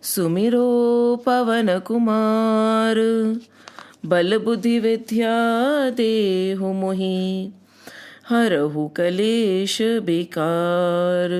सुमिरो पवन कुमार। बल बुद्धि विद्या देहु मोहि, हरहु कलेश विकार।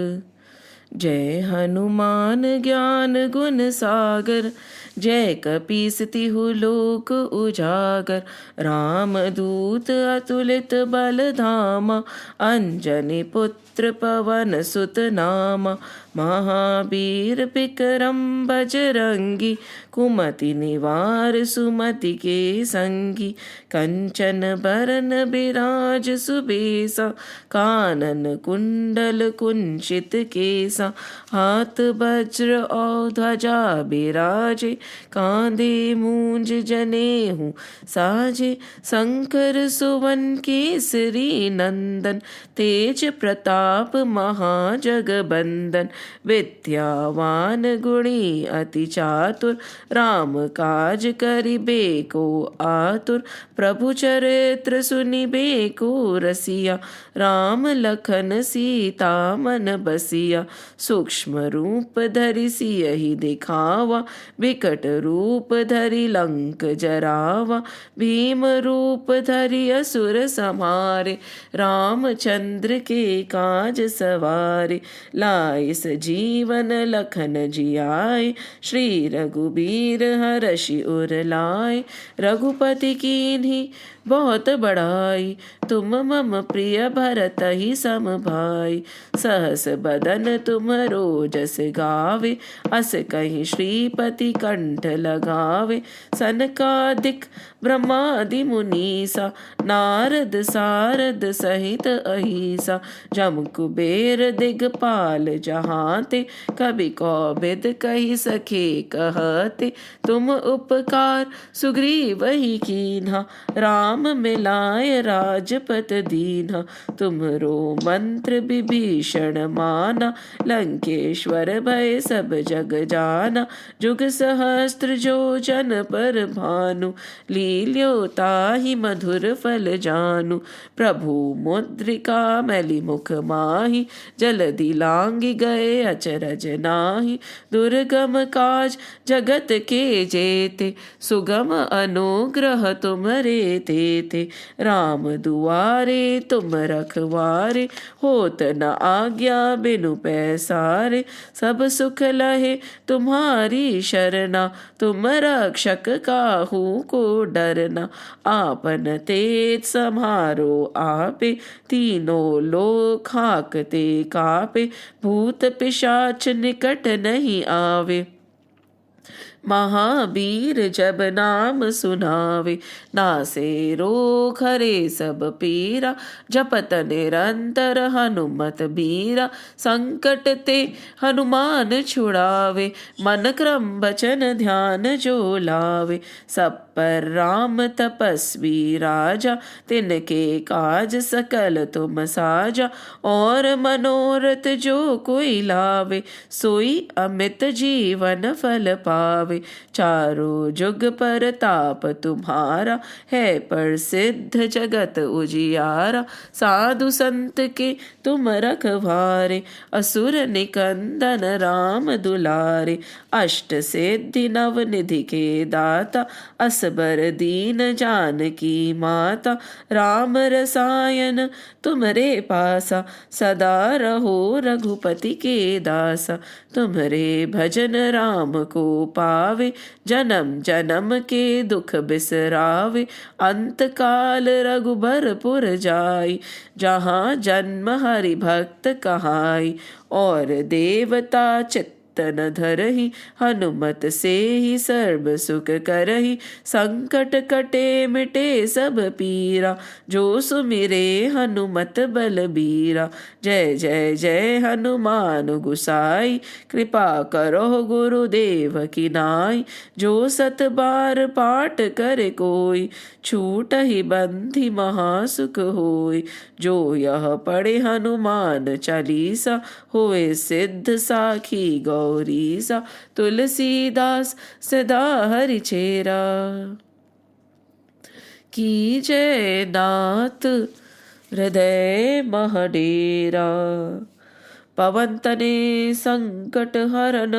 जय हनुमान ज्ञान गुण सागर, जय कपीस तिहु लोक उजागर। राम दूत अतुलित बल धामा, अंजनी पुत्र पवन सुत नामा। महावीर विक्रम बजरंगी, कुमति निवार सुमति के संगी। कंचन बरन बिराज सुबेसा, कानन कुंडल कुंचित केसा। हाथ वज्र और ध्वजा बिराजे, कांधे मूंज जनेऊ साजे। शंकर सुवन केसरी नंदन, तेज प्रताप महाजगबंदन। विद्यावान गुणी अति चातुर, राम काज करिबे को आतुर। प्रभु चरित्र सुनिबे को रसिया, राम लखन सीता मन बसिया। सूक्ष्म रूप धरि सियहि दिखावा, विकट रूप धरि लंक जरावा। भीम रूप धरि असुर संहारे, रामचंद्र के काज सवारे। लाए सजीवन लखन जियाए, श्री रघुबीर हरषि उर लाए। रघुपति कीन्ही बहुत बड़ाई, तुम मम प्रिय भरत ही सम भाई। सहस बदन तुम्हरो जस गावे, अस कहीं श्रीपति कंठ लगावे। सनकादिक ब्रह्मादि मुनीसा, नारद सारद सहित अहिसा। जम कुबेर दिगपाल जहाते, कवि कौबिद कहि सके कहते। तुम उपकार सुग्रीव ही कीन्हा, राम मिलाय राजपत दीन्हा। तुमरो मंत्र विभीषण माना, लंकेश्वर भय सब जग जाना। जुग सहस्त्र जो जन पर भानु, लील्यो ताहि मधुर फल जानु। प्रभु मुद्रिका मैली मुख माहि, जलधि लांघि गए अचरज नाहि। दुर्गम काज जगत के जेते, सुगम अनुग्रह तुमरे तेते। राम दुआरे तुम रखवारे, होत न आज्ञा बिनु पैसारे। सब सुख लहे तुम्हारी शरणा, तुम रक्षक काहू को डरना। आपन तेज समारो आपे, तीनों लोक हाकते कापे। भूत पिशाच निकट नहीं आवे, महावीर जब नाम सुनावे। नासे रोग हरे सब पीरा, जपत निरंतर हनुमत बीरा। संकट ते हनुमान छुड़ावे, मन क्रम बचन ध्यान जो लावे। सब पर राम तपस्वी राजा, तिनके काज सकल तुम साजा। और मनोरथ जो कोई लावे, सोई अमित जीवन फल पावे। चारों जुग पर ताप तुम्हारा, है प्रसिद्ध जगत उजियारा। साधु संत के तुम रखवारे, असुर निकंदन राम दुलारे। अष्ट सिद्धि नव निधि के दाता, असबर दीन जानकी माता। राम रसायन तुमरे पासा, सदा रहो रघुपति के दासा। तुम्हरे भजन राम को पावे, जन्म जन्म के दुख बिसरावे। अंत काल रघुबरपुर जाई, जहाँ जन्म हरि भक्त कहाई। और देवता चित्तन धरहि, हनुमत से ही सर्व सुख करहि। संकट कटे मिटे सब पीरा, जो सुमिरे हनुमत बलबीरा। जय जय जय हनुमान गुसाई, कृपा करो गुरुदेव की नाई। जो सत बार पाठ करे कोई, छूट ही बंधि महासुख होय। जो यह पढ़े हनुमान चालीसा, होए सिद्ध साखी गौरीसा। तुलसीदास सदा हरि चेरा, की जय नाथ हृदय मह डेरा। पवन तने संकट हरन,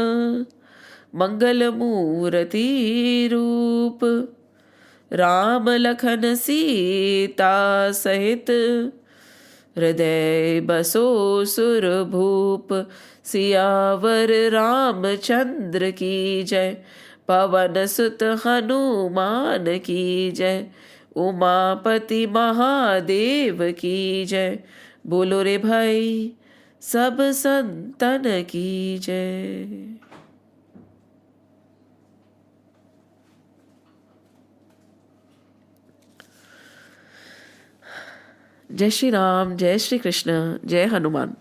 मंगल मूर्ति रूप, राम लखन सीता सहित, हृदय बसो सुर भूप। सियावर रामचंद्र की जय, पवन सुत हनुमान की जय, उमापति महादेव की जय। बोलो रे भाई सब संतन की जय। Jai Shri Ram, Jai Shri Krishna, Jai Hanuman.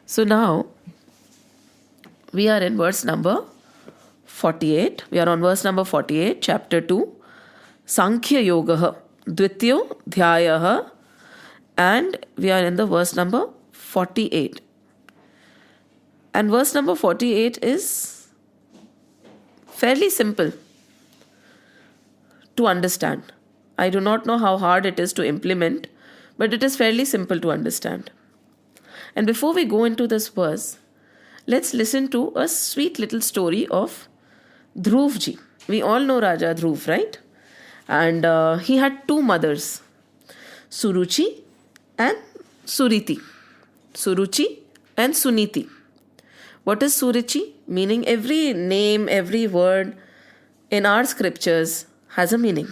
So now we are in verse number 48. We are on verse number 48, chapter 2, Sankhya Yoga, Dvitiyo Dhyayah, and we are in the verse number 48. And verse number 48 is fairly simple to understand. I do not know how hard it is to implement, but it is fairly simple to understand. And before we go into this verse, let's listen to a sweet little story of Dhruvji. We all know Raja Dhruv, right? And he had two mothers, Suruchi and Suriti. Suruchi and Suniti. What is Suruchi? Meaning every name, every word in our scriptures has a meaning,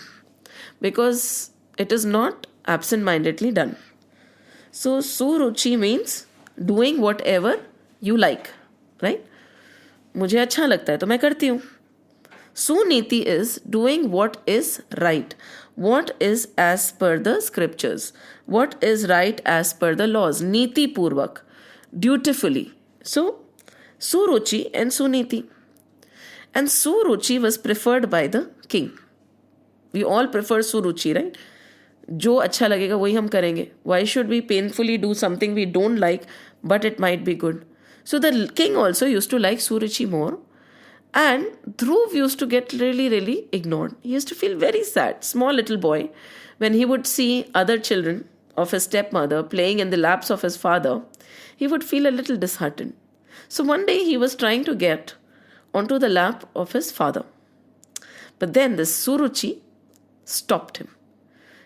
because it is not absent-mindedly done. So Suruchi means doing whatever you like, right? मुझे अच्छा लगता है तो मैं करती हूँ. Suniti is doing what is right, what is as per the scriptures, what is right as per the laws, niti purvak, dutifully. So Suruchi and Suniti. And Suruchi was preferred by the king. We all prefer Suruchi, right? जो अच्छा लगेगा वही हम करेंगे. Why should we painfully do something we don't like, but it might be good? So the king also used to like Suruchi more. And Dhruv used to get really, really ignored. He used to feel very sad, small little boy, when he would see other children of his stepmother playing in the laps of his father. He would feel a little disheartened. So one day he was trying to get onto the lap of his father. But then this Suruchi stopped him.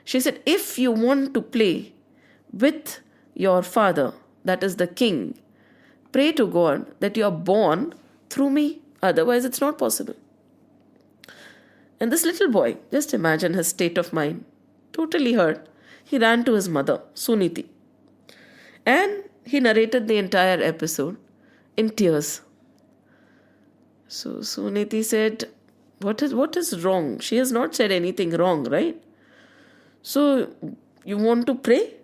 She said, if you want to play with your father, that is the king, pray to God that you are born through me. Otherwise, it's not possible. And this little boy, just imagine his state of mind, totally hurt. He ran to his mother, Suniti. And he narrated the entire episode in tears. So Suniti said, what is wrong? She has not said anything wrong, right? So you want to pray?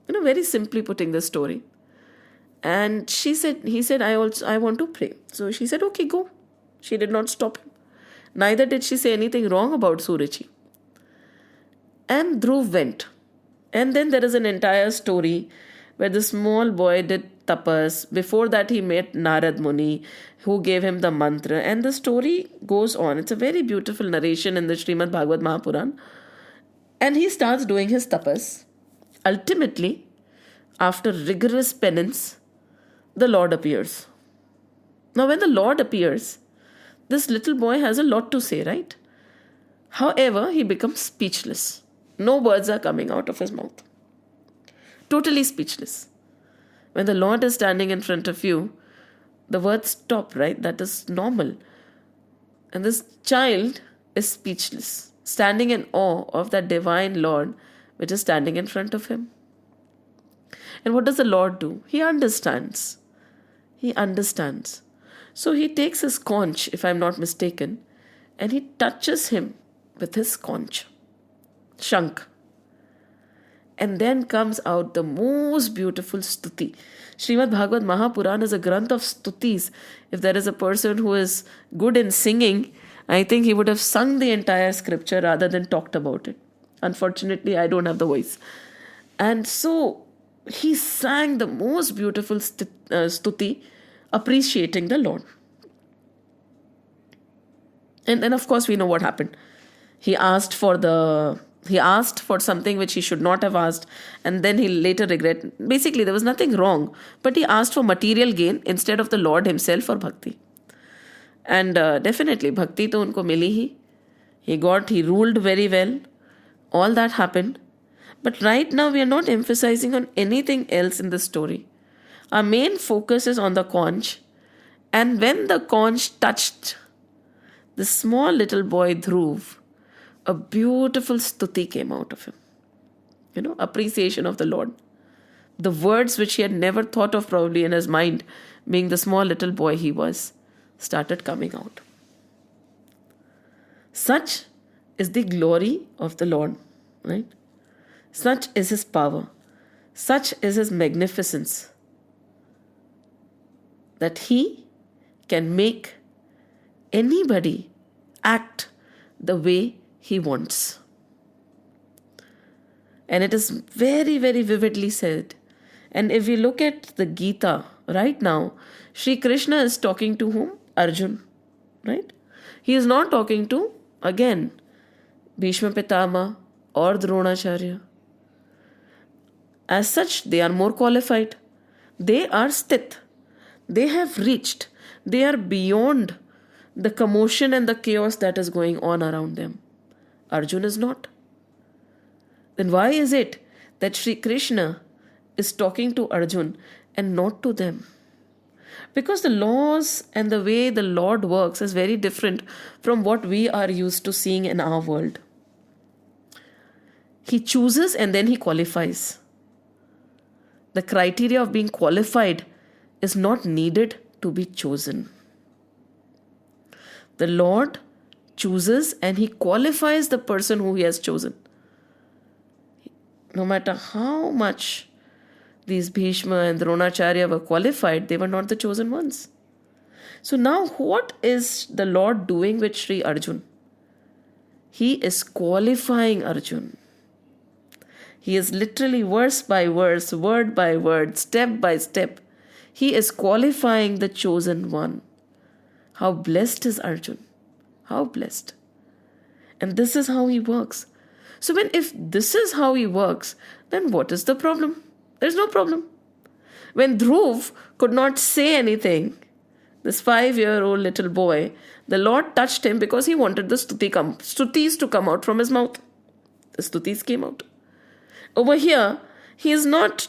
Very simply putting the story. And he said, I want to pray. So she said, okay, go. She did not stop him. Neither did she say anything wrong about Suruchi. And Dhruv went. And then there is an entire story where the small boy did tapas. Before that, he met Narad Muni, who gave him the mantra. And the story goes on. It's a very beautiful narration in the Srimad Bhagavad Mahapuran. And he starts doing his tapas. Ultimately, after rigorous penance, the Lord appears. Now, when the Lord appears, this little boy has a lot to say, right? However, he becomes speechless. No words are coming out of his mouth. Totally speechless. When the Lord is standing in front of you, the words stop, right? That is normal. And this child is speechless, standing in awe of that divine Lord which is standing in front of him. And what does the Lord do? He understands. He understands. So he takes his conch, if I'm not mistaken, and he touches him with his conch, Shank. And then comes out the most beautiful stuti. Srimad Bhagavad Mahapuran is a granth of stutis. If there is a person who is good in singing, I think he would have sung the entire scripture rather than talked about it. Unfortunately, I don't have the voice. And so he sang the most beautiful stuti, appreciating the Lord. And then, of course, we know what happened. He asked for something which he should not have asked, and then he later regretted. Basically, there was nothing wrong, but he asked for material gain instead of the Lord himself for bhakti. And definitely bhakti to unko mili hi. He ruled very well. All that happened. But right now we are not emphasizing on anything else in the story. Our main focus is on the conch. And when the conch touched the small little boy Dhruv, a beautiful stuti came out of him. Appreciation of the Lord. The words which he had never thought of probably in his mind, being the small little boy he was, started coming out. Such is the glory of the Lord, right? Such is his power. Such is his magnificence. That he can make anybody act the way he wants. And it is very, very vividly said. And if we look at the Gita right now, Sri Krishna is talking to whom? Arjun, right? He is not talking to, again, Bhishma Pitama or Dronacharya. As such, they are more qualified. They are sthit. They have reached. They are beyond the commotion and the chaos that is going on around them. Arjun is not. Then why is it that Sri Krishna is talking to Arjun and not to them? Because the laws and the way the Lord works is very different from what we are used to seeing in our world. He chooses and then he qualifies. The criteria of being qualified is not needed to be chosen. The Lord chooses and he qualifies the person who he has chosen. No matter how much these Bhishma and Dronacharya were qualified, they were not the chosen ones. So now what is the Lord doing with Sri Arjun? He is qualifying Arjun. He is literally verse by verse, word by word, step by step. He is qualifying the chosen one. How blessed is Arjun? How blessed. And this is how he works. So if this is how he works, then what is the problem? There's no problem. When Dhruv could not say anything, this 5-year-old little boy, the Lord touched him because he wanted the stutis to come out from his mouth. The stutis came out. Over here, he is not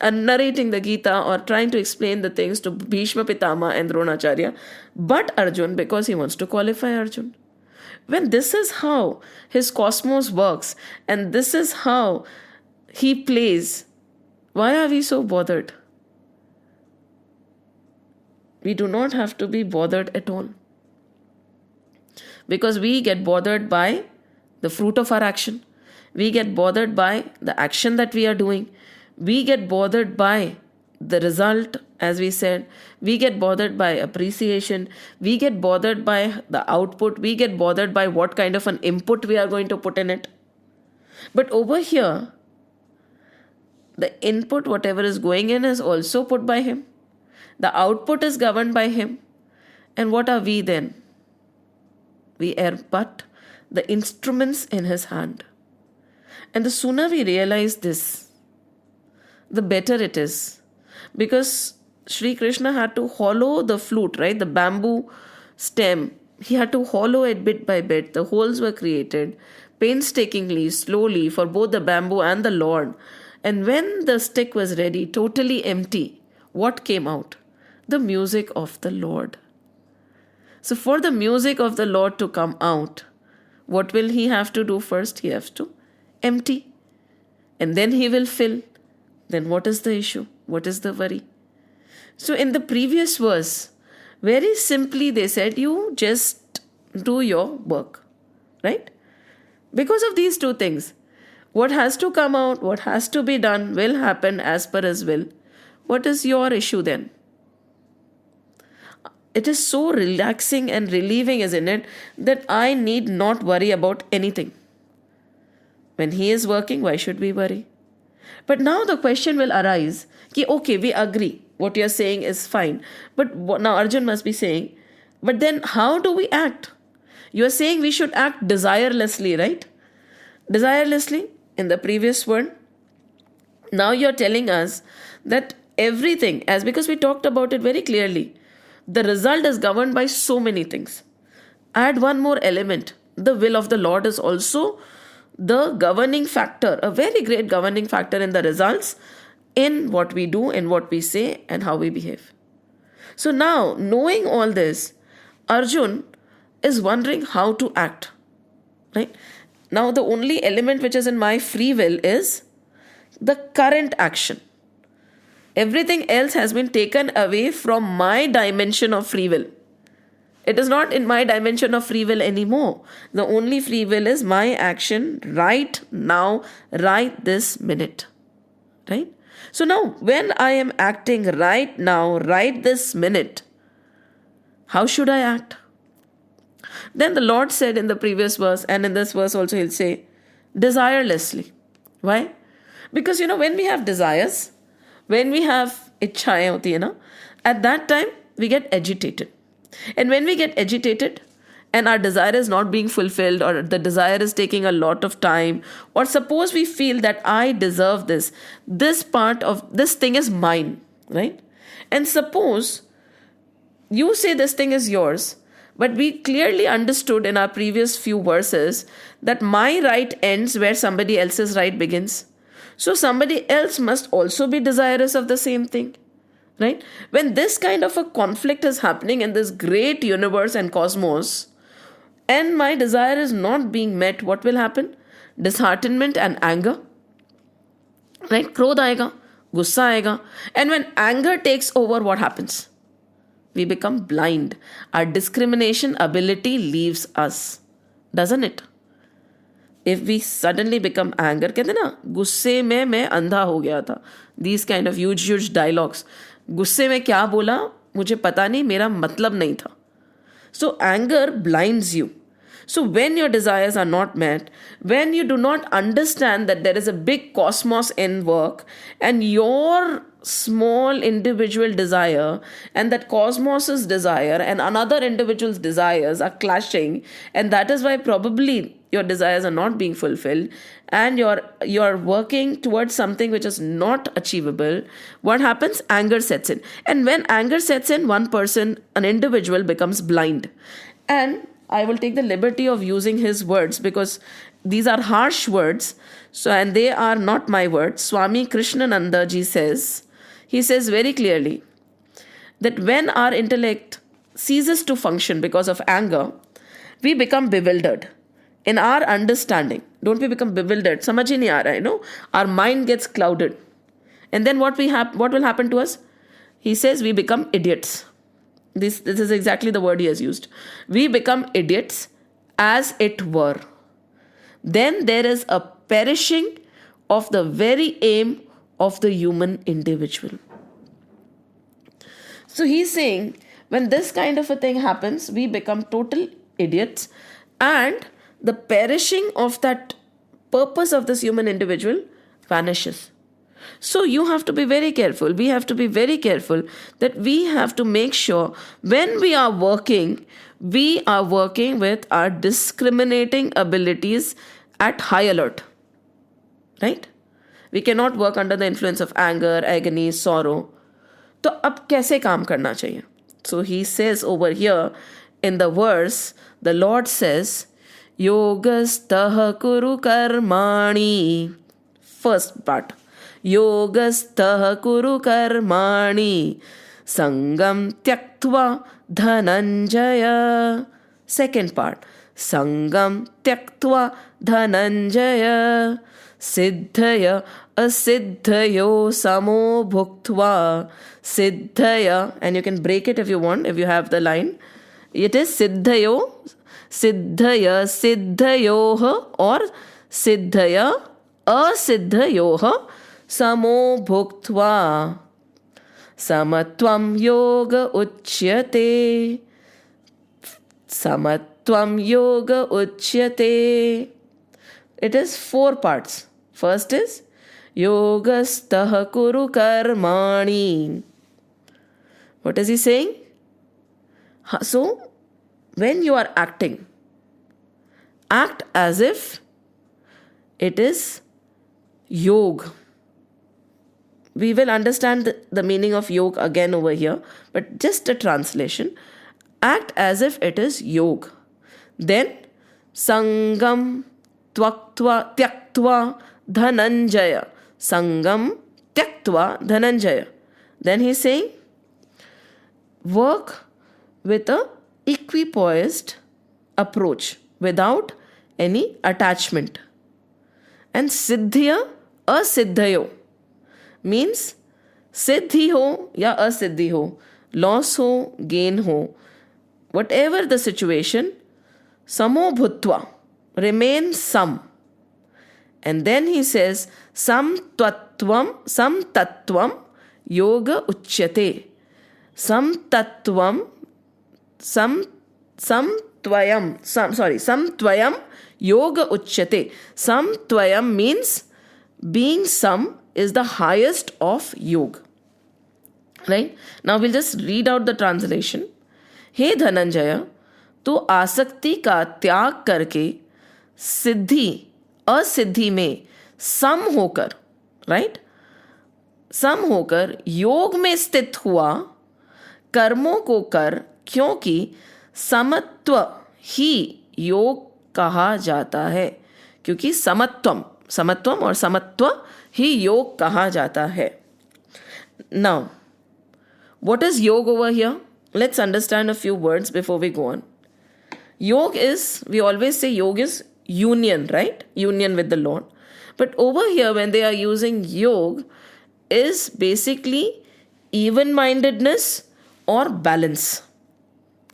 narrating the Gita or trying to explain the things to Bhishma Pitama and Dronacharya, but Arjun, because he wants to qualify Arjun. When this is how his cosmos works and this is how he plays, why are we so bothered? We do not have to be bothered at all. Because we get bothered by the fruit of our action. We get bothered by the action that we are doing. We get bothered by the result, as we said. We get bothered by appreciation. We get bothered by the output. We get bothered by what kind of an input we are going to put in it. But over here, the input, whatever is going in, is also put by him. The output is governed by him. And what are we then? We are but the instruments in his hand. And the sooner we realize this, the better it is. Because Sri Krishna had to hollow the flute, right? The bamboo stem. He had to hollow it bit by bit. The holes were created painstakingly, slowly for both the bamboo and the Lord. And when the stick was ready, totally empty, what came out? The music of the Lord. So for the music of the Lord to come out, what will he have to do first? He has to empty. And then he will fill. Then what is the issue? What is the worry? So in the previous verse, very simply they said, you just do your work. Right? Because of these two things. What has to come out, what has to be done will happen as per his will. What is your issue then? It is so relaxing and relieving, isn't it, that I need not worry about anything. When he is working, why should we worry? But now the question will arise, okay, we agree, what you are saying is fine. But now Arjun must be saying, but then how do we act? You are saying we should act desirelessly, right? Desirelessly in the previous word. Now you are telling us that everything, as because we talked about it very clearly, the result is governed by so many things. Add one more element. The will of the Lord is also the governing factor, a very great governing factor in the results, in what we do, in what we say, and how we behave. So now, knowing all this, Arjun is wondering how to act. Right? Now, the only element which is in my free will is the current action. Everything else has been taken away from my dimension of free will. It is not in my dimension of free will anymore. The only free will is my action right now, right this minute. Right? So now, when I am acting right now, right this minute, how should I act? Then the Lord said in the previous verse, and in this verse also He'll say, desirelessly. Why? Because when we have desires, when we have ichhaएं होती है ना, at that time we get agitated. And when we get agitated and our desire is not being fulfilled, or the desire is taking a lot of time, or suppose we feel that I deserve this part of this thing is mine, right? And suppose you say this thing is yours, but we clearly understood in our previous few verses that my right ends where somebody else's right begins. So somebody else must also be desirous of the same thing. Right? When this kind of a conflict is happening in this great universe and cosmos, and my desire is not being met, what will happen? Disheartenment and anger. Right? Krodh aayega, gussa aayega. And when anger takes over, what happens? We become blind. Our discrimination ability leaves us. Doesn't it? If we suddenly become anger, कहते ना, गुस्से में मैं अंधा हो गया था. These kind of huge dialogues. गुस्से में क्या बोला मुझे पता नहीं, मेरा मतलब नहीं था. So anger blinds you. So when your desires are not met, when you do not understand that there is a big cosmos in work, and your small individual desire and that cosmos's desire and another individual's desires are clashing, and that is why probably your desires are not being fulfilled, and you're working towards something which is not achievable, what happens? Anger sets in. And when anger sets in, one person, an individual, becomes blind. And I will take the liberty of using his words because these are harsh words, and they are not my words. Swami Krishnananda ji says, he says very clearly that when our intellect ceases to function because of anger, we become bewildered in our understanding. Don't we become bewildered? Samajh hi nahi aa raha hai, no? Our mind gets clouded. And then what will happen to us? He says we become idiots. This is exactly the word he has used. We become idiots, as it were. Then there is a perishing of the very aim of the human individual. So he's saying when this kind of a thing happens, we become total idiots, and the perishing of that purpose of this human individual vanishes. So you have to be very careful. We have to be very careful that we have to make sure when we are working with our discriminating abilities at high alert. Right? We cannot work under the influence of anger, agony, sorrow. तो अब कैसे काम करना चाहिए? So he says over here in the verse, the Lord says, Yogastah kuru karmani. First part. Yogastah kuru karmani. Sangam tyaktva dhananjaya. Second part. Sangam tyaktva dhananjaya. Siddhaya asiddhayo samo bhuktva. Siddhaya, and you can break it if you want, if you have the line. It is siddhayo, siddhaya, siddhayoh, or siddhaya, asiddhayoh, samo bhuktva. Samatvam yoga uchyate. Samatvam yoga uchyate. It is 4 parts. First is Yogastah kuru karmani. What is he saying? So, when you are acting, act as if it is yoga. we will understand the meaning of yoga again over here, but just a translation. Act as if it is yoga. Then sangam tyaktva dhananjaya. Sangam tyaktva dhananjaya. Then he's saying, work with a equipoised approach without any attachment. And siddhya asiddhayo means siddhi ho ya asiddhi ho, loss ho, gain ho, whatever the situation, samo bhutva, remain some. And then he says, sam tattvam yoga uchyate. Sam twayam yoga uchyate. Sam twayam means being some is the highest of yoga. Right? Now we'll just read out the translation. हे धनंजय, तो आसक्ति का त्याग करके सिद्धि असिद्धि में सम होकर, right, सम होकर योग में स्थित हुआ, कर्मों को कर, क्योंकि समत्व ही योग कहा जाता है. क्योंकि समत्वम और समत्व ही योग कहा जाता है. Now, what is yoga over here? Let's understand a few words before we go on. Yoga is, we always say yoga is union, right? Union with the Lord. But over here, when they are using yoga, is basically even-mindedness or balance,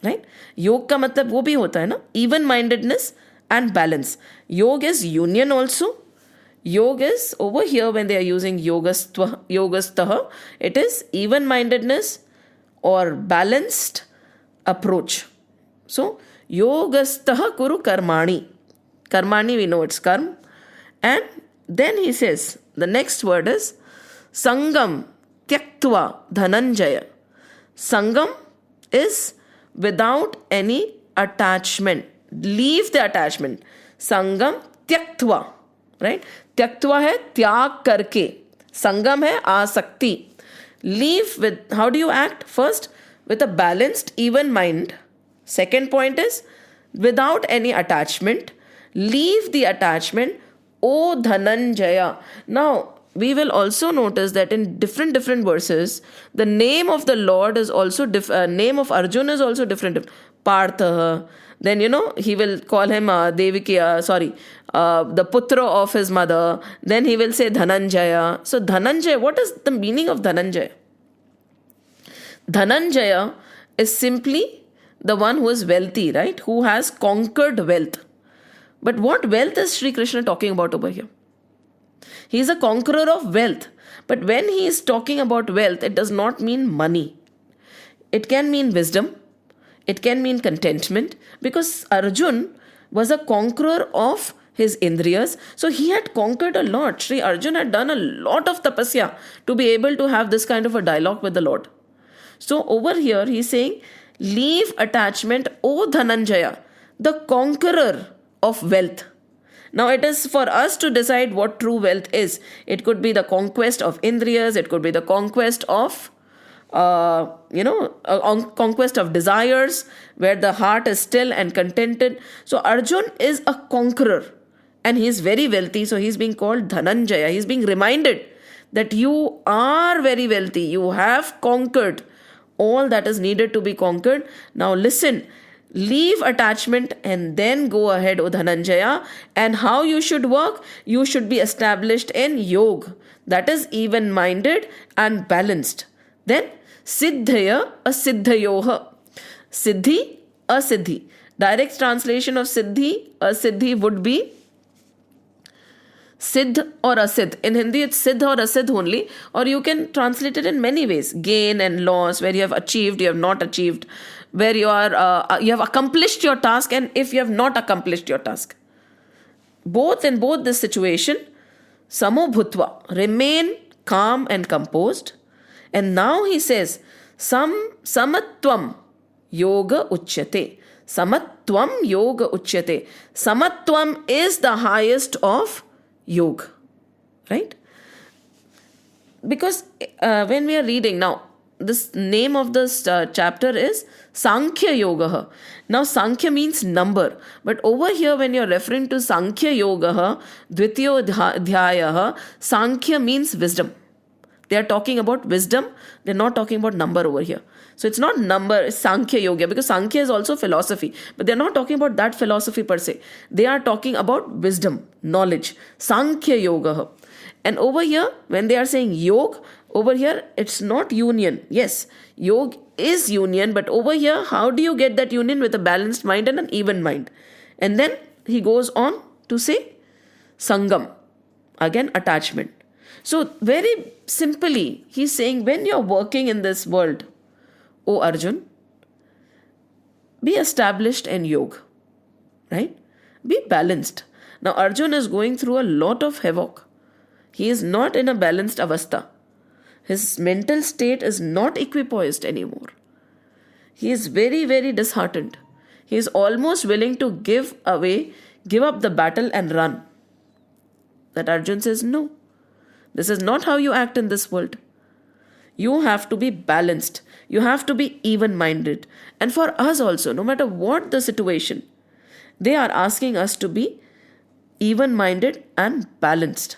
right? Yoga का मतलब वो भी होता है ना, even-mindedness and balance. Yoga is union also. Yoga is over here when they are using yogastha, it is even-mindedness or balanced approach. So, yogastha kuru karmani. Karmani, we know it's karm. And then he says, the next word is sangam tyaktva dhananjaya. Sangam is without any attachment. Leave the attachment. Sangam tyaktva. Right? Tyaktva hai त्याग करके. Sangam hai आसक्ति. Leave with, how do you act? First, with a balanced, even mind. Second point is, without any attachment. Leave the attachment. O Dhananjaya. Now, we will also notice that in different verses, the name of the Lord is also name of Arjun is also different. Partha. Then, he will call him Devikiya, the putra of his mother. Then he will say Dhananjaya. So Dhananjaya, what is the meaning of Dhananjaya? Dhananjaya is simply the one who is wealthy, right? Who has conquered wealth. But what wealth is Sri Krishna talking about over here? He is a conqueror of wealth. But when he is talking about wealth, it does not mean money. It can mean wisdom. It can mean contentment. Because Arjun was a conqueror of his indriyas. So he had conquered a lot. Sri Arjun had done a lot of tapasya to be able to have this kind of a dialogue with the Lord. So over here he's saying, leave attachment, O Dhananjaya, the conqueror of wealth. Now it is for us to decide what true wealth is. It could be the conquest of indriyas. It could be the conquest of conquest of desires, where the heart is still and contented. So Arjun is a conqueror and he is very wealthy. So he is being called Dhananjaya. He is being reminded that you are very wealthy. You have conquered all that is needed to be conquered. Now listen, leave attachment and then go ahead, O Dhananjaya. And how you should work? You should be established in yoga. That is even-minded and balanced. Then siddhaya asiddhayoha. Siddhi asiddhi. Direct translation of siddhi asiddhi would be siddh or asiddh. In Hindi it's siddh or asiddh only, or you can translate it in many ways. Gain and loss, where you have achieved, you have not achieved, where you are you have accomplished your task, and if you have not accomplished your task. In both this situation, samo bhutva, remain calm and composed. And now he says, samatvam yoga uchyate. Samatvam yoga uchyate. Samatvam is the highest of yoga. Right? Because when we are reading now, this name of this chapter is Sankhya Yoga. Now Sankhya means number, but over here when you're referring to Sankhya Yoga, Dvitiyo Dhyaya, Sankhya means wisdom. They are talking about wisdom, they're not talking about number over here. So it's not number, it's Sankhya Yoga, because Sankhya is also philosophy, but they're not talking about that philosophy per se. They are talking about wisdom, knowledge, Sankhya Yoga. And over here, when they are saying Yog, over here, it's not union. Yes, Yog is union, but over here, how do you get that union? With a balanced mind and an even mind. And then he goes on to say Sangam, again attachment. So very simply, he's saying when you're working in this world, O Arjun, be established in yoga, right? Be balanced. Now Arjun is going through a lot of havoc. He is not in a balanced avastha. His mental state is not equipoised anymore. He is very, very disheartened. He is almost willing to give up the battle and run. That Arjun says, no, this is not how you act in this world. You have to be balanced. You have to be even-minded. And for us also, no matter what the situation, they are asking us to be even-minded and balanced.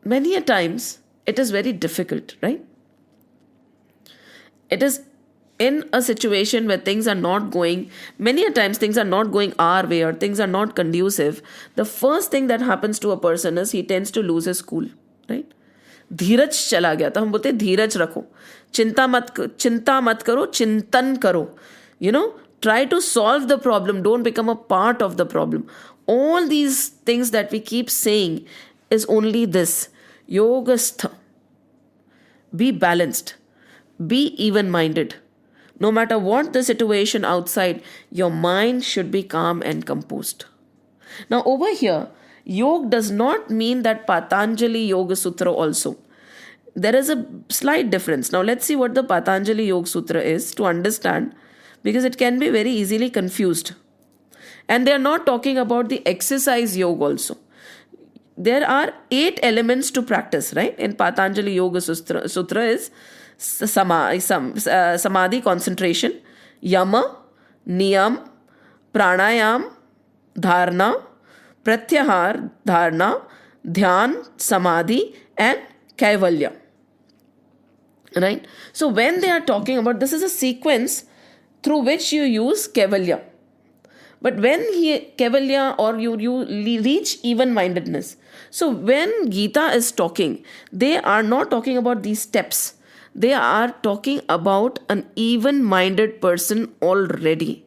Many a times, it is very difficult, right? It is in a situation where things are not going, many a times things are not going our way or things are not conducive. The first thing that happens to a person is he tends to lose his cool, right? धीरज चला गया, तो हम बोलते हैं धीरज रखो, चिंता मत करो, चिंतन करो. Try to solve the problem, don't become a part of the problem. All these things that we keep saying is only this: yogastha. Be balanced, be even-minded. No matter what the situation outside, your mind should be calm and composed. Now over here, Yoga does not mean that Patanjali Yoga Sutra also. There is a slight difference. Now let's see what the Patanjali Yoga Sutra is to understand, because it can be very easily confused. And they are not talking about the exercise yoga also. There are 8 elements to practice, right? In Patanjali Yoga Sutra is samadhi, concentration, yama, niyam, pranayam, dharana, pratyahar, dharana, dhyan, samadhi, and kaivalya. Right? So when they are talking about, this is a sequence through which you use kaivalya. But when kaivalya, or you reach even-mindedness. So when Gita is talking, they are not talking about these steps. They are talking about an even-minded person already.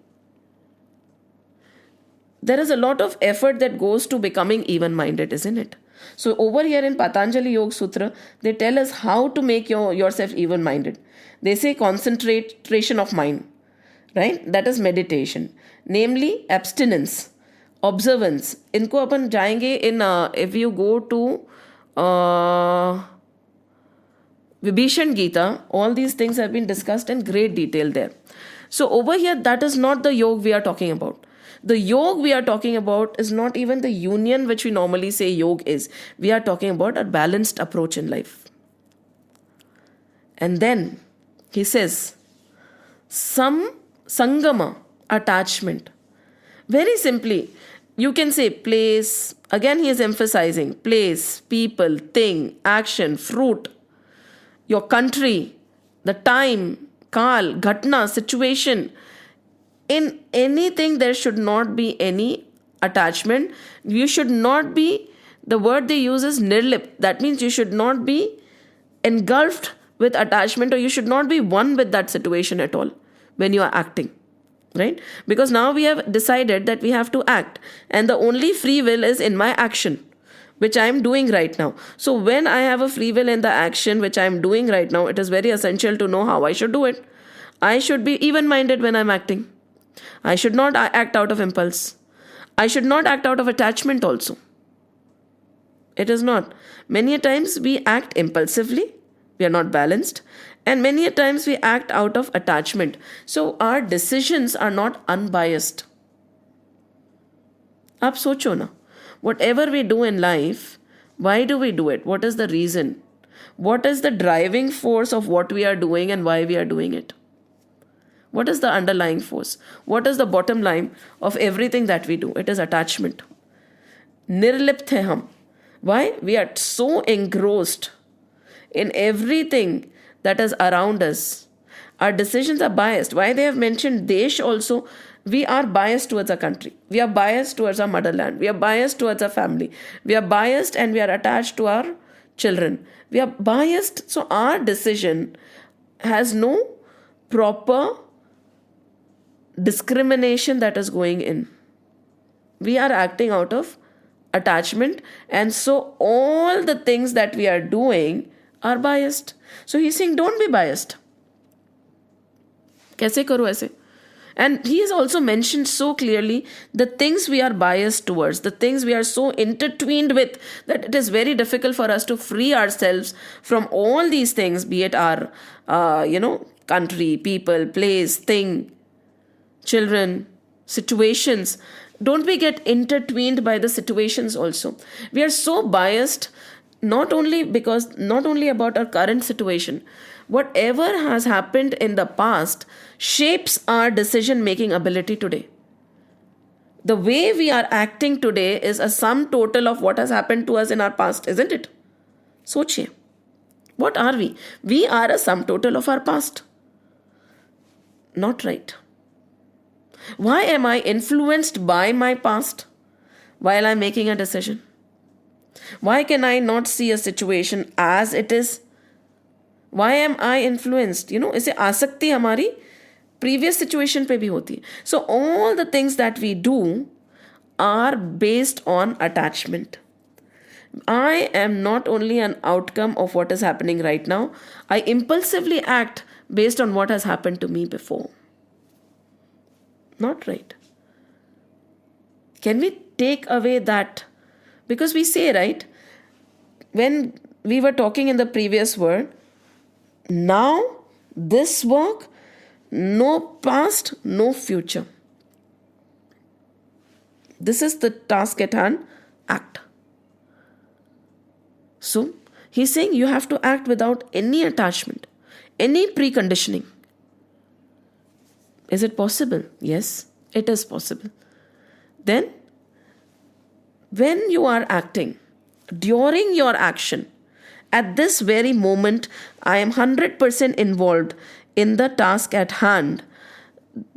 There is a lot of effort that goes to becoming even-minded, isn't it? So over here in Patanjali Yoga Sutra, they tell us how to make yourself even-minded. They say concentration of mind, right? That is meditation. Namely, abstinence, observance. इनको अपन जाएंगे in if you go to Vibhishan Gita, all these things have been discussed in great detail there. So over here, that is not the yoga we are talking about. The yoga we are talking about is not even the union which we normally say yoga is. We are talking about a balanced approach in life. And then he says, some sangama, attachment. Very simply, you can say place. Again, he is emphasizing place, people, thing, action, fruit, your country, the time, kal, ghatna, situation. In anything, there should not be any attachment. You should not be, the word they use is nirlip. That means you should not be engulfed with attachment, or you should not be one with that situation at all when you are acting. Right? Because now we have decided that we have to act, and the only free will is in my action, which I am doing right now. So when I have a free will in the action which I am doing right now, it is very essential to know how I should do it. I should be even-minded when I am acting. I should not act out of impulse. I should not act out of attachment also. It is not. Many a times we act impulsively, we are not balanced, and many a times we act out of attachment. So our decisions are not unbiased. आप सोचो ना, whatever we do in life, Why do we do it? What is the reason? What is the driving force of what we are doing and why we are doing it? What is the underlying force? What is the bottom line of everything that we do? It is attachment. Nirlipt hai hum. Why? We are so engrossed in everything that is around us. Our decisions are biased. Why they have mentioned Desh also? We are biased towards our country. We are biased towards our motherland. We are biased towards our family. We are biased and we are attached to our children. We are biased. So our decision has no proper discrimination that is going in. We are acting out of attachment, and so all the things that we are doing are biased. So he's saying don't be biased. Kaise karo aise? And he has also mentioned so clearly the things we are biased towards, the things we are so intertwined with that it is very difficult for us to free ourselves from all these things, be it our, country, people, place, thing, children, situations. Don't we get intertwined by the situations also? We are so biased, not only about our current situation. Whatever has happened in the past shapes our decision-making ability today. The way we are acting today is a sum total of what has happened to us in our past, isn't it? Sochiye. What are we? We are a sum total of our past. Not right. Why am I influenced by my past while I'm making a decision? Why can I not see a situation as it is? Why am I influenced? इसे आसक्ति हमारी previous situation पे भी होती है. So all the things that we do are based on attachment. I am not only an outcome of what is happening right now. I impulsively act based on what has happened to me before. Not right. Can we take away that? Because we say, right, when we were talking in the previous word, now this work, no past, no future. This is the task at hand, act. So he's saying you have to act without any attachment, any preconditioning. Is it possible? Yes, it is possible. Then, when you are acting, during your action, at this very moment, I am 100% involved in the task at hand.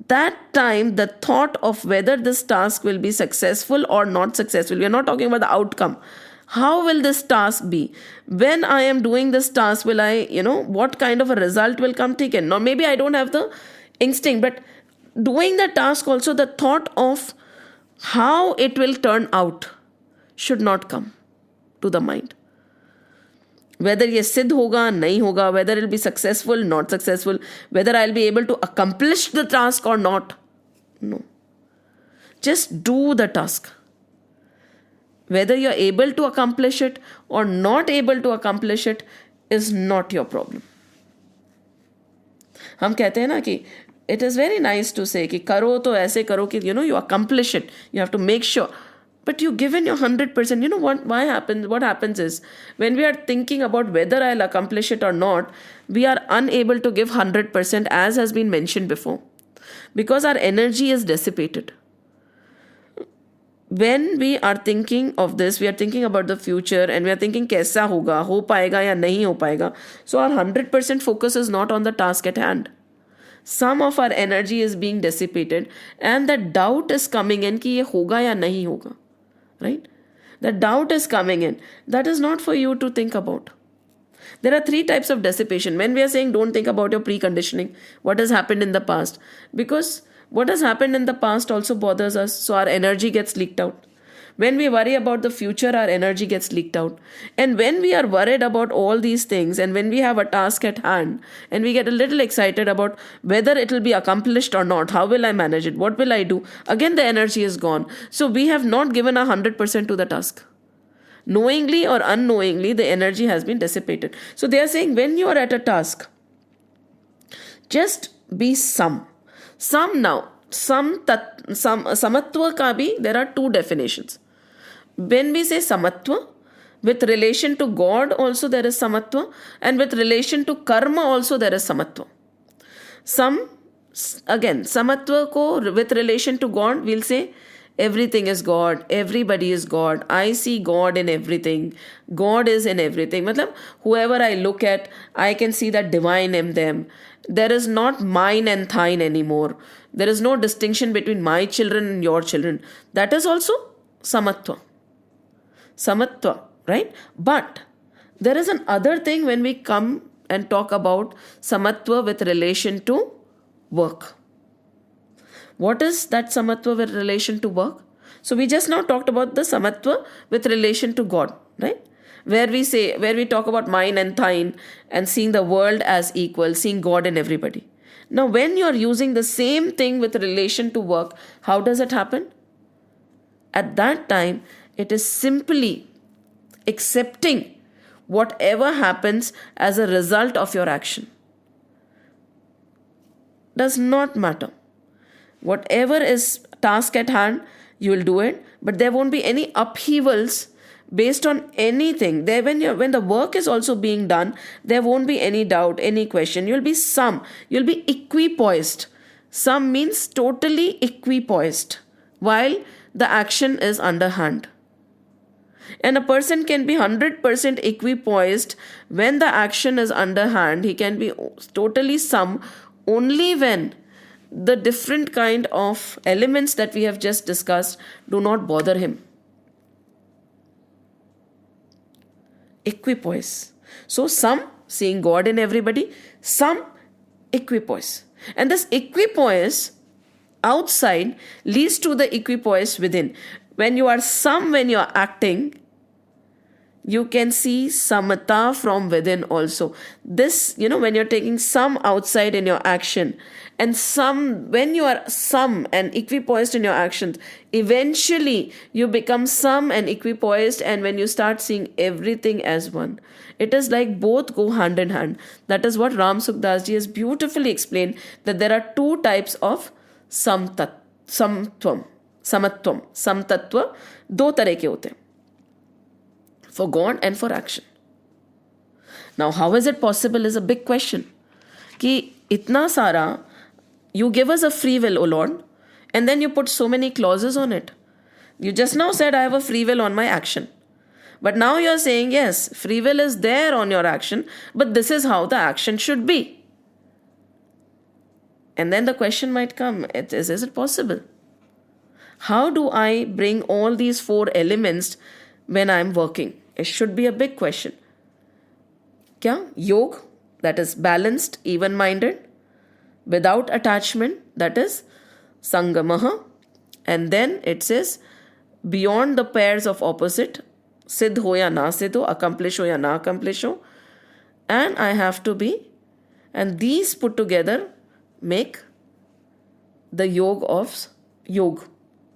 That time, the thought of whether this task will be successful or not successful, we are not talking about the outcome. How will this task be? When I am doing this task, will I, what kind of a result will come taken? Now, maybe I don't have the instinct, but doing the task also, the thought of how it will turn out should not come to the mind. Whether ये सिद्ध होगा नहीं होगा, whether it will be successful, not successful, whether I'll be able to accomplish the task or not. No. Just do the task. Whether you're able to accomplish it or not able to accomplish it is not your problem. हम कहते हैं ना कि it is very nice to say कि करो तो ऐसे करो कि you accomplish it. You have to make sure. But you give in your 100%. What happens is when we are thinking about whether I'll accomplish it or not, we are unable to give 100% as has been mentioned before. Because our energy is dissipated. When we are thinking of this, we are thinking about the future and we are thinking कैसा होगा, हो पाएगा या नहीं हो पाएगा. So our 100% focus is not on the task at hand. Some of our energy is being dissipated and the doubt is coming in कि ये होगा या नहीं होगा. Right? The doubt is coming in. That is not for you to think about. There are 3 types of dissipation. When we are saying don't think about your preconditioning, what has happened in the past. Because what has happened in the past also bothers us, so our energy gets leaked out. When we worry about the future, our energy gets leaked out. And when we are worried about all these things and when we have a task at hand and we get a little excited about whether it will be accomplished or not, how will I manage it, what will I do, again the energy is gone. So we have not given 100% to the task. Knowingly or unknowingly, the energy has been dissipated. So they are saying when you are at a task, just be some. Samatva ka bhi, there are 2 definitions. When we say samatva, With relation to God also there is samatva, and with relation to karma also there is samatva. Again, samatva ko with relation to God, we'll say everything is God, everybody is God, I see God in everything, God is in everything. Matlab, whoever I look at, I can see that divine in them. There is not mine and thine anymore. There is no distinction between my children and your children. That is also samatva. Samatva, right? But there is another thing when we come and talk about samatva with relation to work. What is that samatva with relation to work? So we just now talked about the samatva with relation to God, right? Where we talk about mine and thine and seeing the world as equal, seeing God in everybody. Now, when you are using the same thing with relation to work, how does it happen? At that time, it is simply accepting whatever happens as a result of your action. Does not matter. Whatever is task at hand, you will do it, but there won't be any upheavals based on anything. There, when the work is also being done, there won't be any doubt, any question. You'll be equipoised. Some means totally equipoised while the action is underhand. And a person can be 100% equipoised when the action is underhand. He can be totally sum only when the different kind of elements that we have just discussed do not bother him. Equipoise. So some seeing God in everybody, some equipoise. And this equipoise outside leads to the equipoise within. When you are when you are acting, you can see samata from within also. This, when you're taking some outside in your action, and when you are some and equipoised in your actions, eventually you become some and equipoised, and when you start seeing everything as one. It is like both go hand in hand. That is what Ram Sukdas ji has beautifully explained, that there are two types of samatva. Samtatva, दो तरह के होते हैं. For God and for action. Now, how is it possible is a big question. Ki itna sara, you give us a free will, O Lord, and then you put so many clauses on it. You just now said I have a free will on my action. But now you are saying, yes, free will is there on your action, but this is how the action should be. And then the question might come, is it possible? How do I bring all these four elements when I am working? It should be a big question. Kya? Yog, that is balanced, even-minded, without attachment, that is sangamaha. And then it says, beyond the pairs of opposite, siddh ho ya na siddh ho, accomplish ho ya na accomplish ho. And I have to be, and these put together make the yog of yog,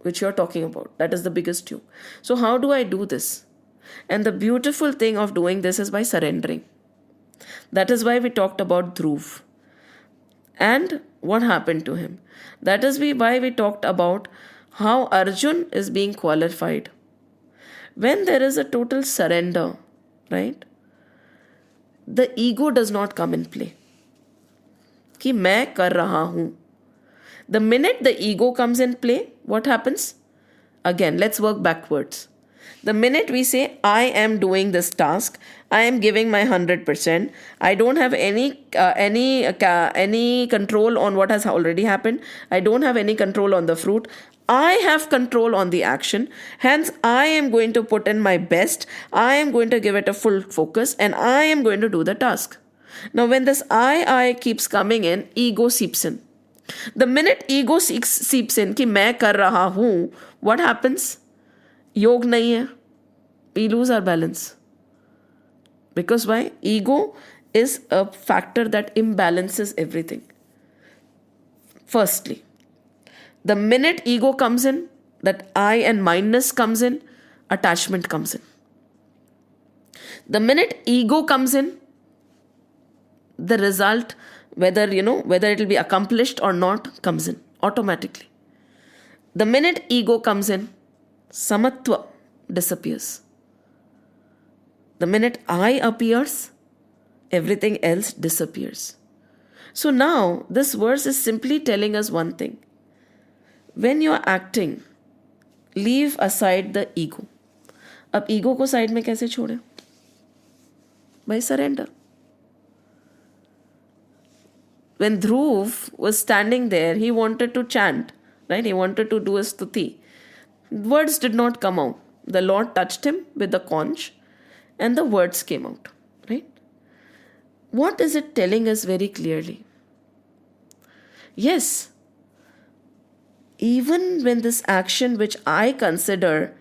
which you're talking about. That is the biggest yog. So how do I do this? And the beautiful thing of doing this is by surrendering. That is why we talked about Dhruv. And what happened to him? That is why we talked about how Arjun is being qualified. When there is a total surrender, right? The ego does not come in play. Ki main kar raha hoon. The minute the ego comes in play, what happens? Again, let's work backwards. The minute we say, I am doing this task, I am giving my 100%, I don't have any control on what has already happened, I don't have any control on the fruit, I have control on the action, hence I am going to put in my best, I am going to give it a full focus, and I am going to do the task. Now when this I keeps coming in, ego seeps in. The minute ego seeps in, कि मैं कर रहा हूँ, what happens? Yog nahi hai. We lose our balance. Because why? Ego is a factor that imbalances everything. Firstly, the minute ego comes in, that I and mindness comes in, attachment comes in. The minute ego comes in, the result, whether it will be accomplished or not, comes in automatically. The minute ego comes in, samatva disappears. The minute I appears, everything else disappears. So now, this verse is simply telling us one thing. When you are acting, leave aside the ego. अब ego को side में कैसे छोड़ें? By surrender. When Dhruv was standing there, he wanted to chant, right? He wanted to do a stuti. Words did not come out. The Lord touched him with the conch and the words came out, right? What is it telling us very clearly? Yes, even when this action which I consider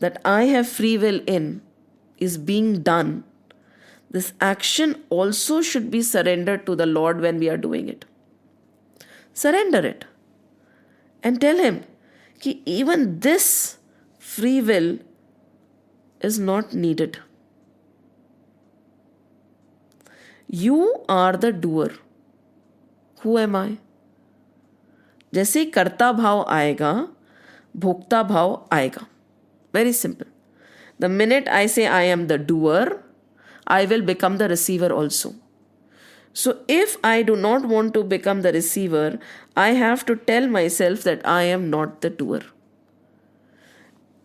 that I have free will in is being done, this action also should be surrendered to the Lord when we are doing it. Surrender it and tell Him that even this free will is not needed. You are the doer. Who am I? जैसे ही कर्ता भाव आएगा, भोक्ता भाव आएगा. Very simple. The minute I say I am the doer, I will become the receiver also. So if I do not want to become the receiver, I have to tell myself that I am not the doer.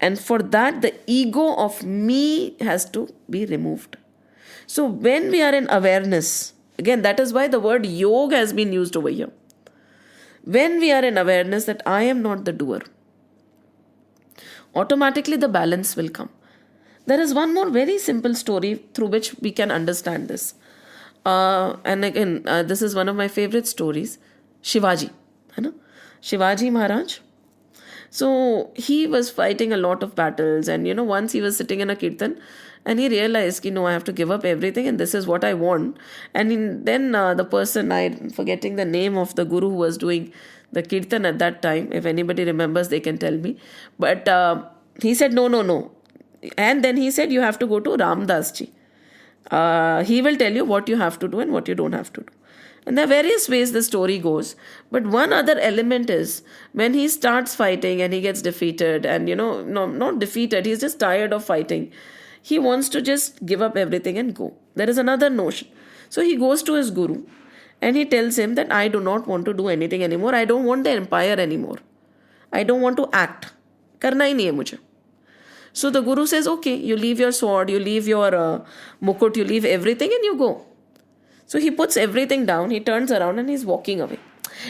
And for that, the ego of me has to be removed. So when we are in awareness, again, that is why the word yoga has been used over here. When we are in awareness that I am not the doer, automatically the balance will come. There is one more very simple story through which we can understand this. And again, this is one of my favorite stories. Shivaji. Shivaji Maharaj. So he was fighting a lot of battles, and once he was sitting in a kirtan and he realized, I have to give up everything and this is what I want. And then the person, I'm forgetting the name of the guru who was doing the kirtan at that time. If anybody remembers, they can tell me. But he said, no. And then he said, you have to go to Ramdas ji. He will tell you what you have to do and what you don't have to do. And there are various ways the story goes. But one other element is when he starts fighting and he gets defeated and, no, not defeated, he's just tired of fighting. He wants to just give up everything and go. There is another notion. So he goes to his guru and he tells him that I do not want to do anything anymore. I don't want the empire anymore. I don't want to act. Karna hi nahi hai mujhe. So the guru says, okay, you leave your sword, you leave your mukut, you leave everything and you go. So he puts everything down, he turns around and he's walking away.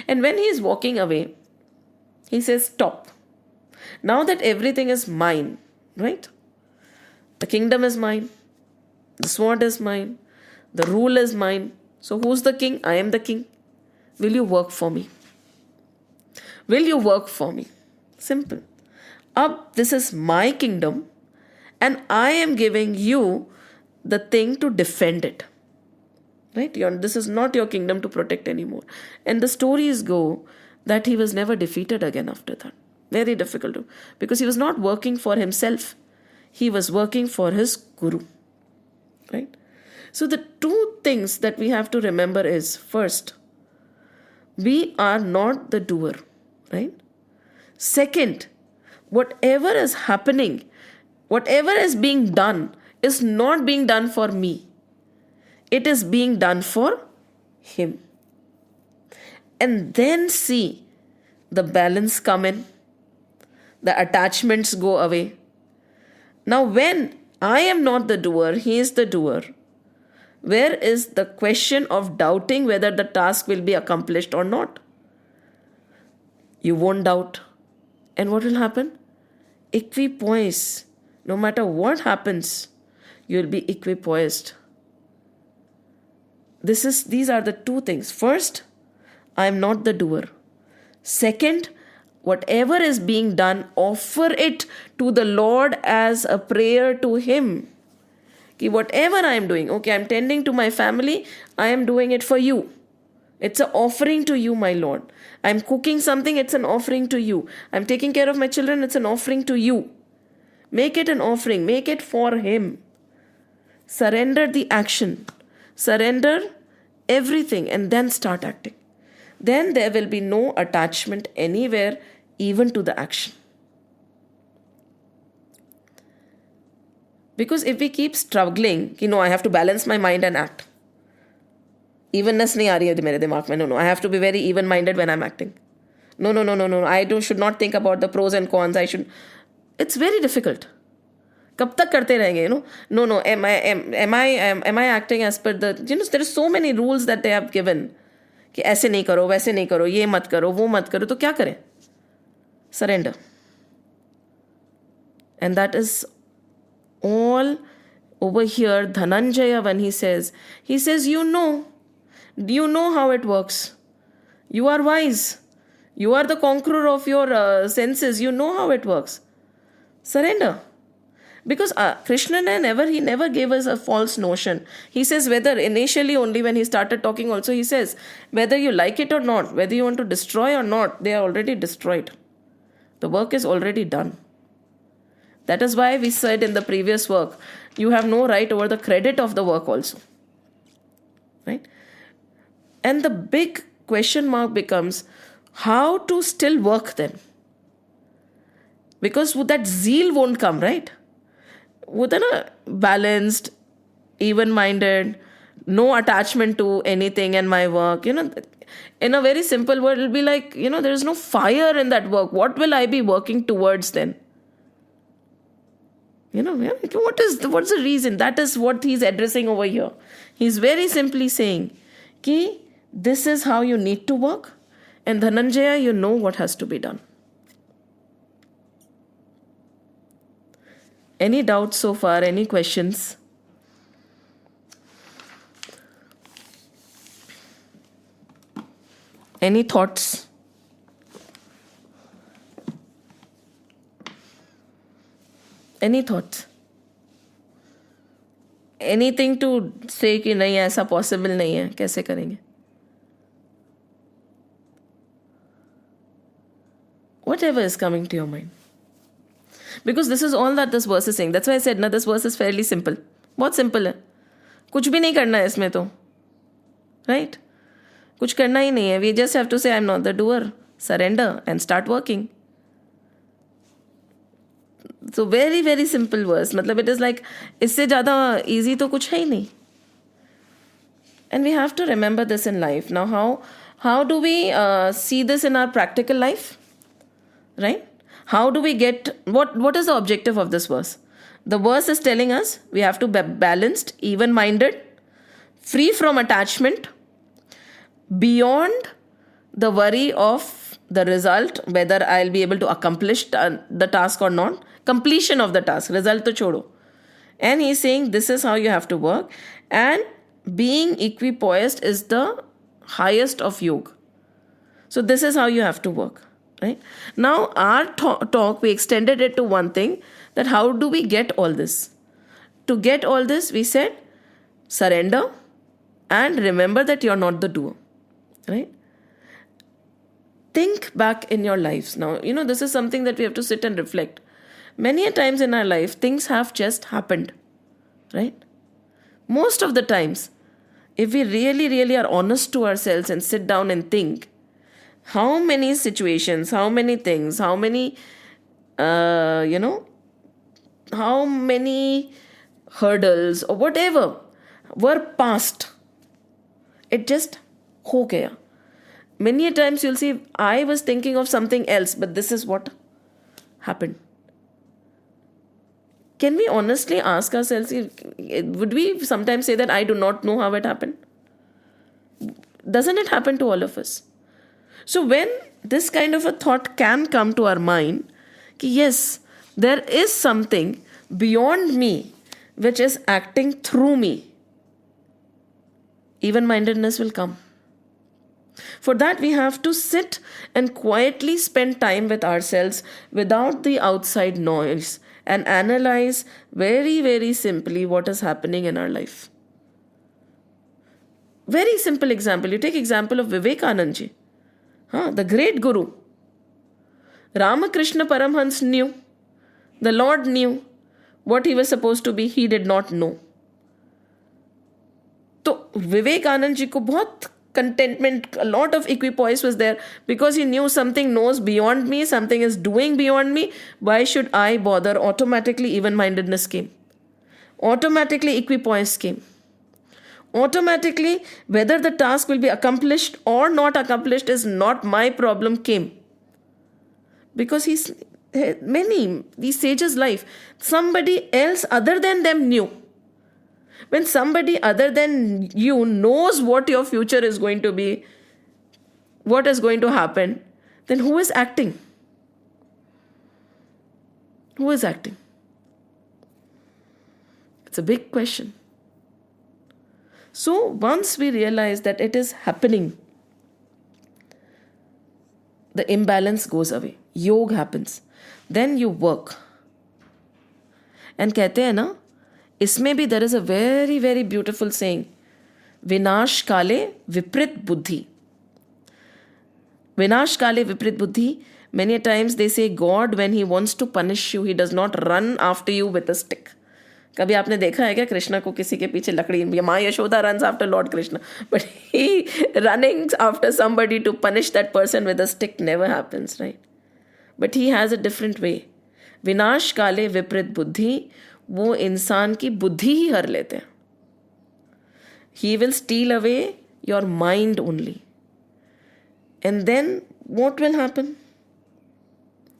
And when he is walking away, he says, stop. Now that everything is mine, right? The kingdom is mine. The sword is mine. The rule is mine. So who's the king? I am the king. Will you work for me? Will you work for me? Simple. This is my kingdom and I am giving you the thing to defend it. Right? This is not your kingdom to protect anymore. And the stories go that he was never defeated again after that. Very difficult to, because he was not working for himself. He was working for his guru. Right? So the two things that we have to remember is, first, we are not the doer. Right? Second, whatever is happening, whatever is being done is not being done for me. It is being done for him. And then see the balance come in. The attachments go away. Now when I am not the doer, he is the doer, where is the question of doubting whether the task will be accomplished or not? You won't doubt. And what will happen? Equipoise. No matter what happens, you will be equipoised. These are the two things. First, I am not the doer. Second, whatever is being done, offer it to the Lord as a prayer to Him. Whatever I am doing, okay, I am tending to my family, I am doing it for you. It's an offering to you, my Lord. I am cooking something, it's an offering to you. I am taking care of my children, it's an offering to you. Make it an offering, make it for Him. Surrender the action. Surrender everything and then start acting. Then there will be no attachment anywhere, even to the action. Because if we keep struggling, I have to balance my mind and act. Evenness नहीं आ रही है मेरे दिमाग में. No, I have to be very even-minded when I'm acting. No. I should not think about the pros and cons. It's very difficult. कब तक करते रहेंगे? No. Am I acting as per the? There are so many rules that they have given. कि ऐसे नहीं करो, वैसे नहीं करो, ये मत करो, वो मत करो, तो क्या करें? Surrender. And that is all over here. Dhananjaya, when he says, you know how it works. You are wise. You are the conqueror of your senses. You know how it works. Surrender. Because Krishna never gave us a false notion. He says whether initially only when he started talking also, he says whether you like it or not, whether you want to destroy or not, they are already destroyed. The work is already done. That is why we said in the previous work, you have no right over the credit of the work also. Right? And the big question mark becomes how to still work then. Because that zeal won't come, right? Within a balanced, even-minded, no attachment to anything in my work, in a very simple word, it'll be like, there is no fire in that work. What will I be working towards then? What's the reason? That is what he's addressing over here. He's very simply saying, ki, this is how you need to work. And Dhananjaya, you know what has to be done. Any doubts so far? Any questions? Any thoughts? Any thoughts? Anything to say कि नहीं ऐसा possible नहीं है, कैसे करेंगे? Whatever is coming to your mind. Because this is all that this verse is saying. That's why I said, this verse is fairly simple. बहुत simple है. कुछ भी नहीं करना है इसमें तो. Right? कुछ करना ही नहीं है. We just have to say, I'm not the doer. Surrender and start working. So very, very simple verse. मतलब it is like, इससे ज़्यादा easy तो कुछ है ही नहीं. And we have to remember this in life. Now, how do we see this in our practical life? Right? How do we get, what is the objective of this verse? The verse is telling us we have to be balanced, even-minded, free from attachment, beyond the worry of the result, whether I'll be able to accomplish the task or not, completion of the task, result to chodo. And he's saying this is how you have to work. And being equipoised is the highest of yoga. So this is how you have to work. Right? Now our talk, we extended it to one thing, that how do we get all this? To get all this, we said, surrender and remember that you're not the doer. Right? Think back in your lives. Now, this is something that we have to sit and reflect. Many a times in our life, things have just happened. Right? Most of the times, if we really, really are honest to ourselves and sit down and think, how many situations, how many things, how many, how many hurdles or whatever were passed. It just ho gaya. Many times you'll see, I was thinking of something else, but this is what happened. Can we honestly ask ourselves, would we sometimes say that I do not know how it happened? Doesn't it happen to all of us? So when this kind of a thought can come to our mind, yes, there is something beyond me which is acting through me, even-mindedness will come. For that, we have to sit and quietly spend time with ourselves without the outside noise and analyze very, very simply what is happening in our life. Very simple example. You take example of Vivekananda ji. The great Guru. Ramakrishna Paramhans knew. The Lord knew what he was supposed to be. He did not know. So Vivekananda ji ko bahut contentment, a lot of equipoise was there because he knew something knows beyond me, something is doing beyond me. Why should I bother? Automatically even-mindedness came. Automatically equipoise came. Automatically, whether the task will be accomplished or not accomplished is not my problem came. Because these sages' life, somebody else other than them knew. When somebody other than you knows what your future is going to be, what is going to happen, then who is acting? Who is acting? It's a big question. So once we realize that it is happening, the imbalance goes away. Yoga happens. Then you work. And कहते हैं ना, इसमें भी there is a very, very beautiful saying. विनाश काले विपरीत बुद्धि. Vinash kale viprit buddhi. Many a times they say God, when he wants to punish you, he does not run after you with a stick. कभी आपने देखा है क्या कृष्णा को किसी के पीछे लकड़ी? माँ Yashoda runs after Lord Krishna, but he running after somebody to punish that person with a stick never happens, right? But he has a different way. विनाश काले विपरीत बुद्धि, वो इंसान की बुद्धि ही हर लेते हैं. He will steal away your mind only. And then what will happen?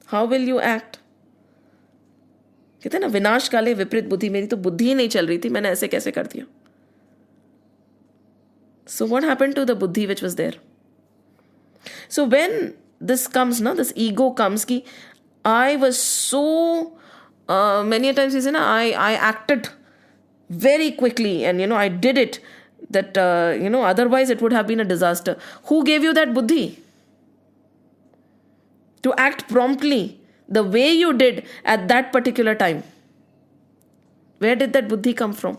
How will you act? कहते हैं ना, विनाश काले विपरीत बुद्धि. मेरी तो बुद्धि ही नहीं चल रही थी, मैंने ऐसे कैसे कर दिया? So what happened to the buddhi which was there? So when this comes, this ego comes, ki I was so many a times he said, I acted very quickly and I did it. That otherwise it would have been a disaster. Who gave you that buddhi to act promptly the way you did at that particular time? Where did that buddhi come from?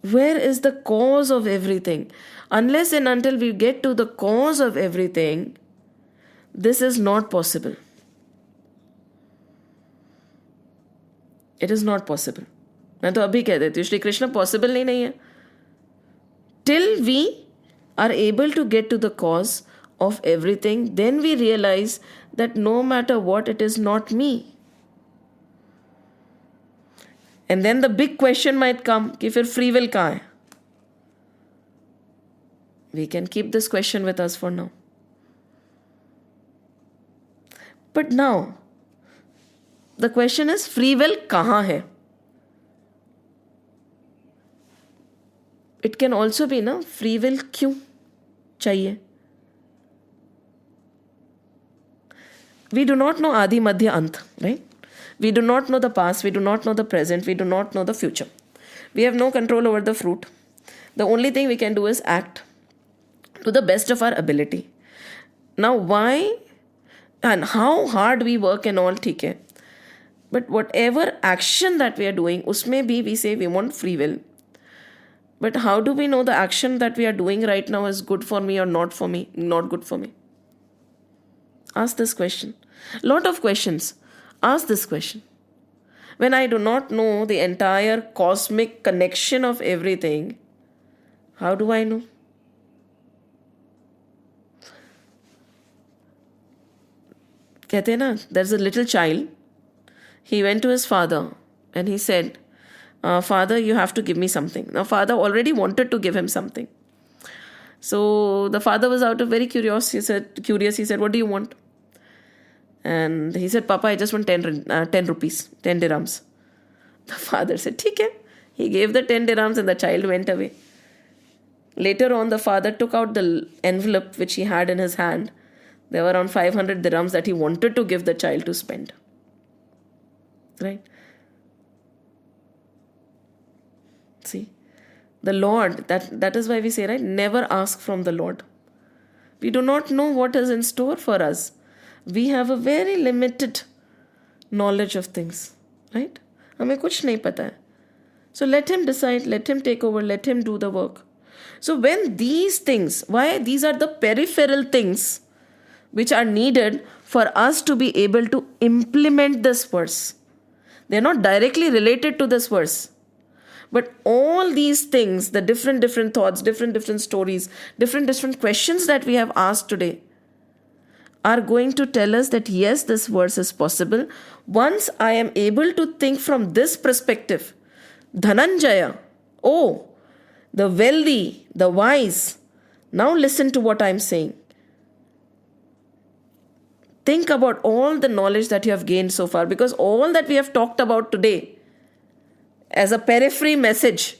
Where is the cause of everything? Unless and until we get to the cause of everything, this is not possible. It is not possible. मैं तो अभी कह देती हूँ, Shri Krishna possible नहीं है. Till we are able to get to the cause of everything, then we realize that no matter what, it is not me. And then the big question might come कि फिर free will कहाँ है? We can keep this question with us for now. But now, the question is free will कहाँ है? It can also be free will क्यों चाहिए? We do not know Adi, Madhya, Ant, right? We do not know the past, we do not know the present, we do not know the future. We have no control over the fruit. The only thing we can do is act to the best of our ability. Now why and how hard we work and all, ठीक है. But whatever action that we are doing, उसमें भी we say we want free will. But how do we know the action that we are doing right now is good for me or not for me, not good for me? Ask this question. Lot of questions. Ask this question. When I do not know the entire cosmic connection of everything, how do I know? कहते हैं ना, there's a little child. He went to his father and he said, Father, you have to give me something. Now, father already wanted to give him something. So the father was out of very curious. He said, what do you want? And he said, Papa, I just want 10 rupees, 10 dirhams. The father said, ठीक है. He gave the 10 dirhams and the child went away. Later on, the father took out the envelope which he had in his hand. There were around 500 dirhams that he wanted to give the child to spend. Right? See, the Lord, that is why we say, right, never ask from the Lord. We do not know what is in store for us. We have a very limited knowledge of things, right? हमें कुछ नहीं पता है. So let him decide, let him take over, let him do the work. So when these things, why these are the peripheral things which are needed for us to be able to implement this verse. They are not directly related to this verse. But all these things, the different thoughts, different stories, different questions that we have asked today are going to tell us that yes, this verse is possible. Once I am able to think from this perspective, Dhananjaya, oh, the wealthy, the wise, now listen to what I'm saying. Think about all the knowledge that you have gained so far, because all that we have talked about today as a periphery message,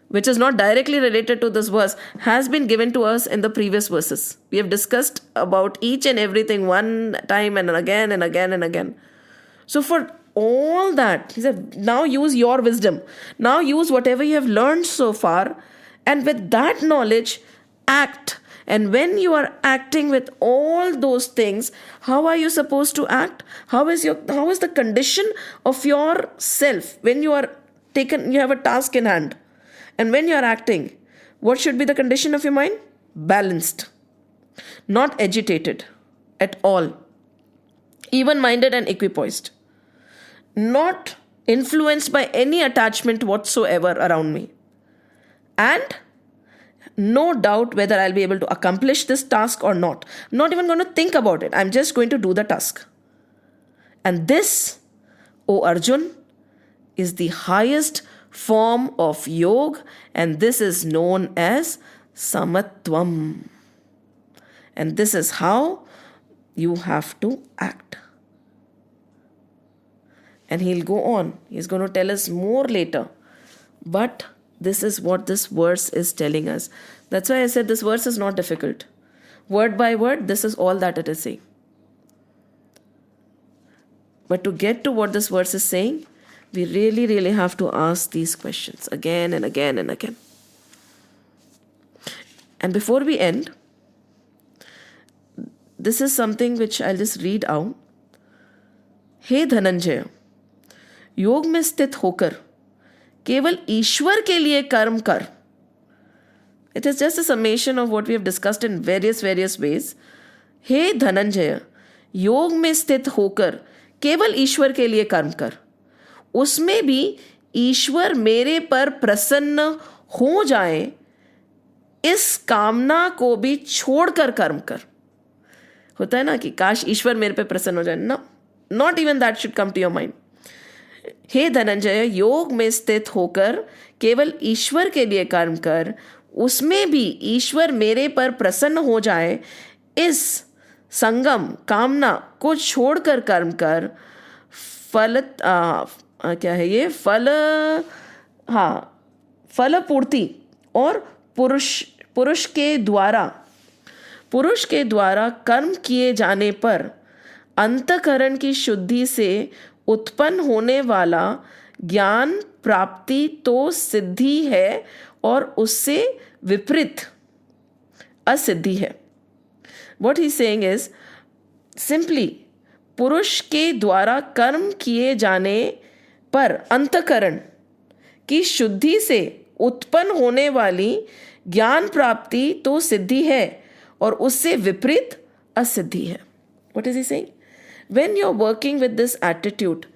which is not directly related to this verse, has been given to us in the previous verses. We have discussed about each and everything one time and again and again and again. So for all that, he said, now use your wisdom. Now use whatever you have learned so far, and with that knowledge, act. And when you are acting with all those things, how are you supposed to act? How is the condition of your self when you have a task in hand? And when you are acting, what should be the condition of your mind? Balanced, not agitated at all, even-minded and equipoised, not influenced by any attachment whatsoever around me, and no doubt whether I'll be able to accomplish this task or not. Not even going to think about it. I'm just going to do the task. And this, O Arjun, is the highest form of yoga, and this is known as samatvam. And this is how you have to act. And he'll go on. He's going to tell us more later. But this is what this verse is telling us. That's why I said this verse is not difficult. Word by word, this is all that it is saying. But to get to what this verse is saying, we really, really have to ask these questions again and again and again. And before we end, this is something which I'll just read out. हे धनंजय, योग में स्थित होकर केवल ईश्वर के लिए कर्म कर. It is just a summation of what we have discussed in various ways. हे धनंजय, योग में स्थित होकर केवल ईश्वर के लिए कर्म कर. उसमें भी ईश्वर मेरे पर प्रसन्न हो जाए, इस कामना को भी छोड़कर कर्म कर. होता है ना कि काश ईश्वर मेरे पे प्रसन्न हो जाए. No, not even that should come to your mind. हे धनंजय, योग में स्थित होकर केवल ईश्वर के लिए कर्म कर, उसमें भी ईश्वर मेरे पर प्रसन्न हो जाए, इस संगम कामना को छोड़कर कर्म कर. फल पूर्ति और पुरुष के द्वारा कर्म किए जाने पर अंतःकरण की शुद्धि से उत्पन्न होने वाला ज्ञान प्राप्ति तो सिद्धि है और उससे विपरीत असिद्धि है. What he's saying is simply पुरुष के द्वारा कर्म किए जाने पर अंतःकरण की शुद्धि से उत्पन्न होने वाली ज्ञान प्राप्ति तो सिद्धि है और उससे विपरीत असिद्धि है. What is he saying? When you're working with this attitude,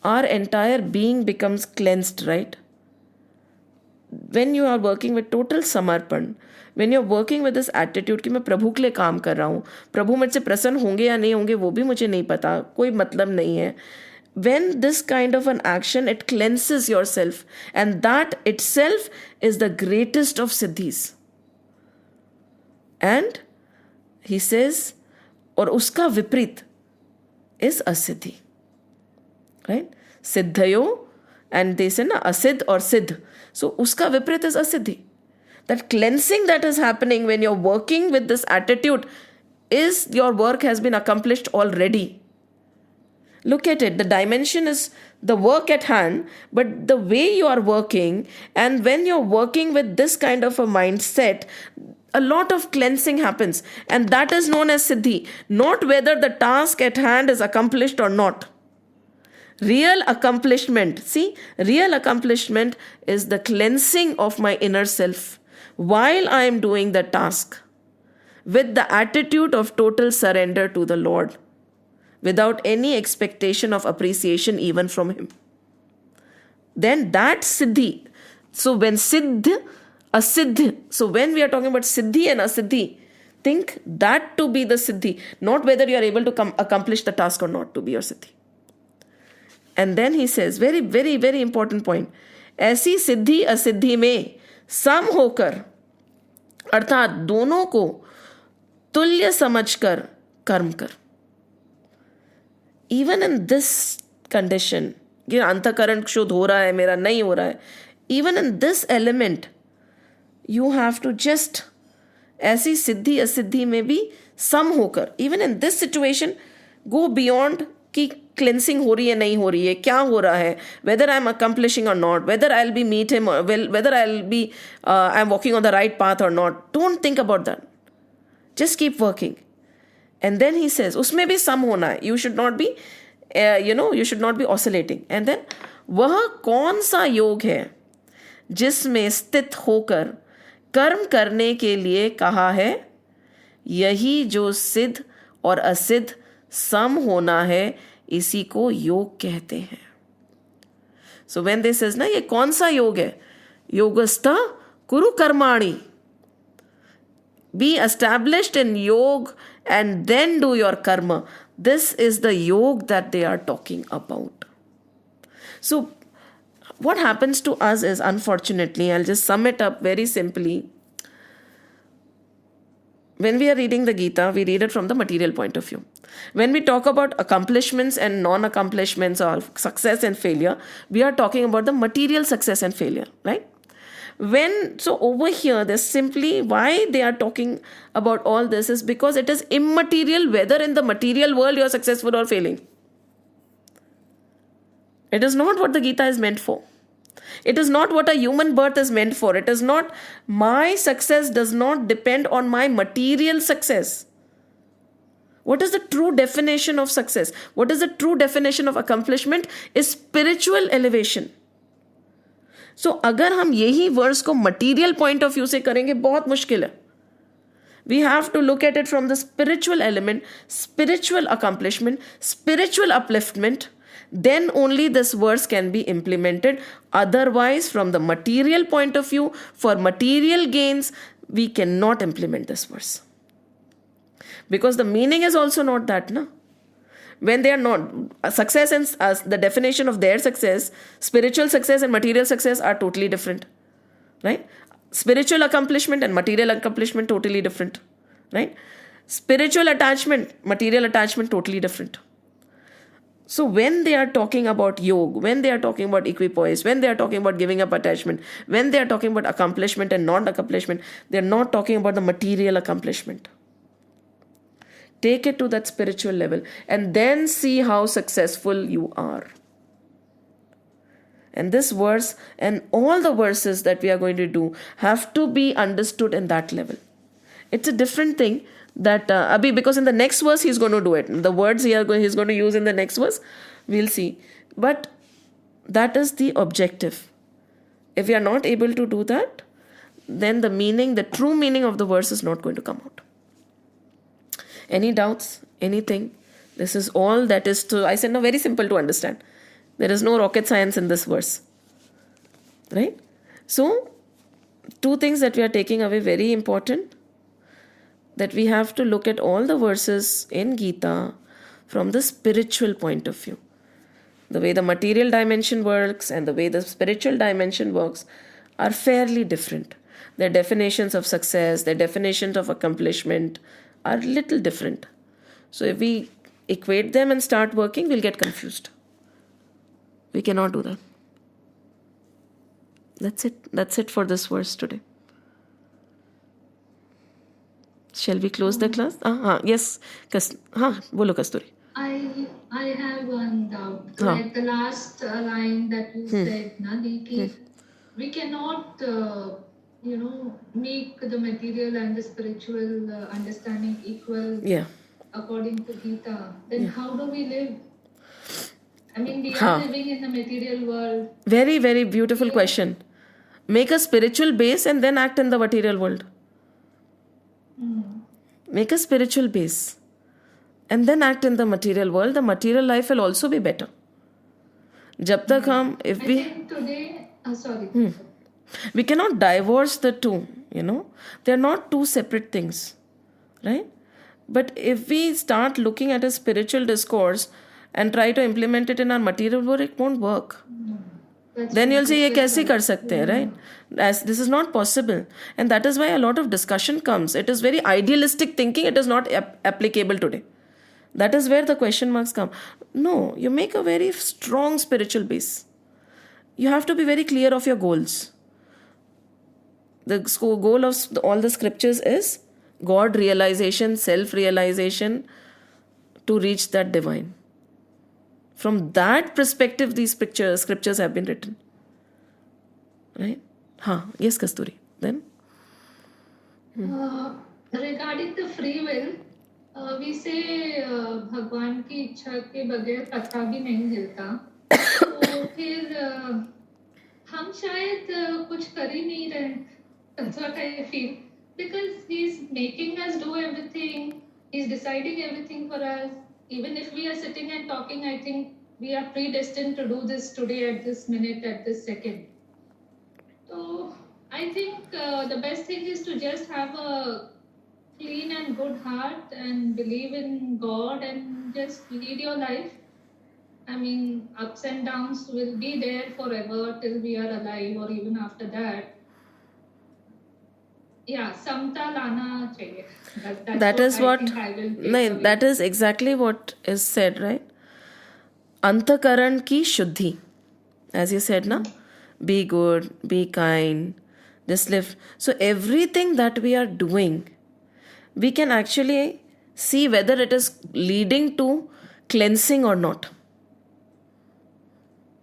our entire being becomes cleansed, right? When you are working with total samarpan, when you're working with this attitude कि मैं प्रभु के लिए काम कर रहा हूँ, प्रभु मुझसे प्रसन्न होंगे या नहीं होंगे वो भी मुझे नहीं पता, कोई मतलब नहीं है. When this kind of an action, it cleanses yourself, and that itself is the greatest of siddhis. And he says, और उसका विपरीत is asiddhi, right? Siddhayo, and they say na asiddh or siddh. So uska viprit is asiddhi. That cleansing that is happening when you're working with this attitude is your work has been accomplished already. Look at it. The dimension is the work at hand, but the way you are working, and when you're working with this kind of a mindset, a lot of cleansing happens, and that is known as siddhi. Not whether the task at hand is accomplished or not. Real accomplishment is the cleansing of my inner self while I am doing the task with the attitude of total surrender to the Lord, without any expectation of appreciation even from Him. Then that siddhi. So when siddh, asiddh. So when we are talking about siddhi and asiddhi, think that to be the siddhi, not whether you are able to accomplish the task or not to be your siddhi. And then he says, very, very, very important point, ऐसी सिद्धि असिद्धि में सम होकर, अर्थात दोनों को तुल्य समझकर कर्म कर. Even in this condition, ये अंतःकरण शुद्ध हो रहा है, मेरा नहीं हो रहा है, even in this element, you have to just, ऐसी सिद्धि असिद्धि में भी सम होकर, even in this situation, go beyond कि cleansing हो रही है नहीं हो रही है, क्या हो रहा है, whether I'm accomplishing or not, whether I'll be meet him or whether I'll be I'm walking on the right path or not. Don't think about that. Just keep working. And then he says, उसमें भी सम होना है. You should not be you should not be oscillating. And then वह कौन सा योग है जिसमें स्थित होकर कर्म करने के लिए कहा है, यही जो सिद्ध और असिद्ध सम होना है, इसी को योग कहते हैं. सो व्हेन दिस इज ना, ये कौन सा योग है? योगस्थ कुरु कर्माणि. बी एस्टैब्लिश्ड इन योग and then do your karma. This is the yoga that they are talking about. So what happens to us is, unfortunately, I'll just sum it up very simply. When we are reading the Gita, we read it from the material point of view. When we talk about accomplishments and non-accomplishments or success and failure, we are talking about the material success and failure, right? So over here, there's simply, why they are talking about all this is because it is immaterial whether in the material world you are successful or failing. It is not what the Gita is meant for. It is not what a human birth is meant for. It is not, my success does not depend on my material success. What is the true definition of success? What is the true definition of accomplishment? Is spiritual elevation. So अगर हम यही words को material point of view से करेंगे, बहुत मुश्किल है. We have to look at it from the spiritual element, spiritual accomplishment, spiritual upliftment. Then only this verse can be implemented. Otherwise, from the material point of view, for material gains, we cannot implement this verse. Because the meaning is also not that, na? When they are not, success and the definition of their success, spiritual success and material success are totally different, right? Spiritual accomplishment and material accomplishment totally different, right? Spiritual attachment, material attachment totally different. So when they are talking about yoga, when they are talking about equipoise, when they are talking about giving up attachment, when they are talking about accomplishment and non-accomplishment, they are not talking about the material accomplishment. Take it to that spiritual level and then see how successful you are. And this verse and all the verses that we are going to do have to be understood in that level. It's a different thing that Abhi, because in the next verse he's going to do it. The words he's going to use in the next verse, we'll see. But that is the objective. If we are not able to do that, then the true meaning of the verse is not going to come out. Any doubts? Anything? This is all that is I said, no, very simple to understand. There is no rocket science in this verse. Right? So, two things that we are taking away, very important, that we have to look at all the verses in Gita from the spiritual point of view. The way the material dimension works and the way the spiritual dimension works are fairly different. Their definitions of success, their definitions of accomplishment are little different. So if we equate them and start working, we'll get confused. We cannot do that. That's it. That's it for this verse today. Shall we close the class? Yes. Bolo Kasturi. I have one doubt. Like the last line that you said, Nadi, we cannot make the material and the spiritual understanding equal according to Gita. Then how do we live? I mean, we are living in the material world. Very, very beautiful question. Make a spiritual base and then act in the material world. Make a spiritual base and then act in the material world. The material life will also be better. Jab tak hum, if I think today, we cannot divorce the two, They are not two separate things, right? But if we start looking at a spiritual discourse and try to implement it in our material world, it won't work. Then you'll say, ये कैसे कर सकते हैं, right? As this is not possible. And that is why a lot of discussion comes. It is very idealistic thinking. It is not applicable today. That is where the question marks come. No, you make a very strong spiritual base. You have to be very clear of your goals. The goal of all the scriptures is God realization, self-realization, to reach that divine. From that perspective, these scriptures have been written. Right? Yes, Kasturi. Then? Regarding the free will, we say भगवान की इच्छा के बगैर पत्ता भी नहीं हिलता. तो फिर हम शायद कुछ कर ही नहीं रहे. That's what I feel. Because he's making us do everything. He's deciding everything for us. Even if we are sitting and talking, I think we are predestined to do this today, at this minute, at this second. So I think the best thing is to just have a clean and good heart and believe in God and just lead your life. I mean, ups and downs will be there forever till we are alive, or even after that. Yeah, समता लाना चाहिए. That is what I will take no, away. that is exactly what is said, right? Antakaran ki shuddhi. As you said, na? Be good, be kind, just live. So everything that we are doing, we can actually see whether it is leading to cleansing or not.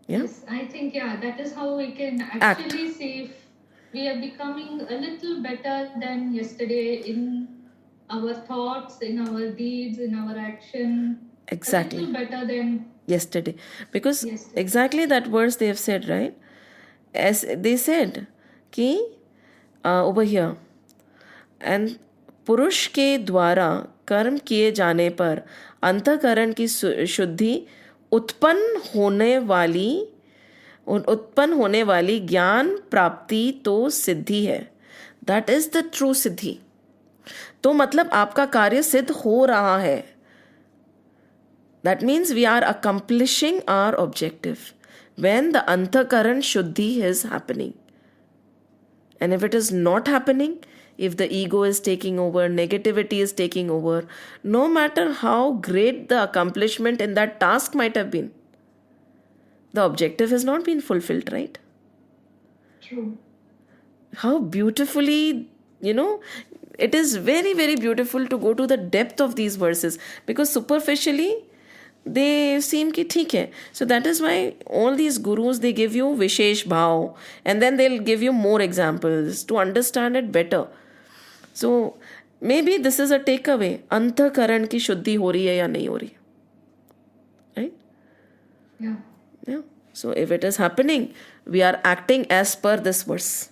Yeah? Yes, I think, that is how we can actually see if we are becoming a little better than yesterday in our thoughts, in our deeds, in our action. Exactly. A little better than yesterday. Because yesterday. Exactly that verse they have said, right? As they said, कि over here, and पुरुष के द्वारा कर्म किए जाने पर अंतःकरण की शुद्धि उत्पन्न होने वाली ज्ञान प्राप्ति तो सिद्धि है. That is the true siddhi. तो मतलब आपका कार्य सिद्ध हो रहा है. That means we are accomplishing our objective when the antakaran shuddhi is happening. And if it is not happening, if the ego is taking over, negativity is taking over, no matter how great the accomplishment in that task might have been, the objective has not been fulfilled, right? True. How beautifully, it is very, very beautiful to go to the depth of these verses, because superficially they seem ki theek hai. So that is why all these gurus, they give you vishesh bhav, and then they'll give you more examples to understand it better. So maybe this is a takeaway. Antakaran ki shuddhi ho rahi hai ya nahi ho rahi, right? Yeah. So if it is happening, we are acting as per this verse.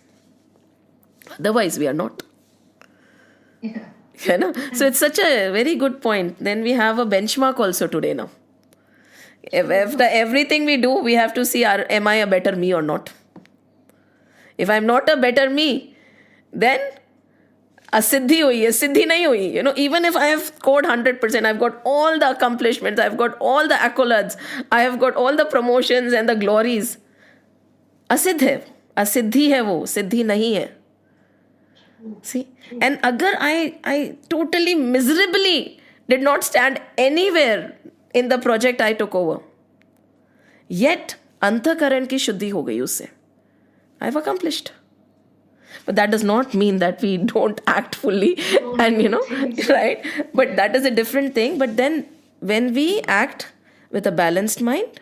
Otherwise we are not. Yeah. So it's such a very good point. Then we have a benchmark also today now. After everything we do, we have to see, am I a better me or not? If I'm not a better me, then asiddhi hui hai, siddhi nahi hui. Even if I have scored 100%, I've got all the accomplishments, I've got all the accolades, I have got all the promotions and the glories. Asiddh hai, asiddhi hai wo, siddhi nahi hai. See? And agar I totally miserably did not stand anywhere in the project I took over, yet antakaran ki shuddhi ho gayi usse, I've accomplished. But that does not mean that we don't act fully and right? But that is a different thing. But then when we act with a balanced mind,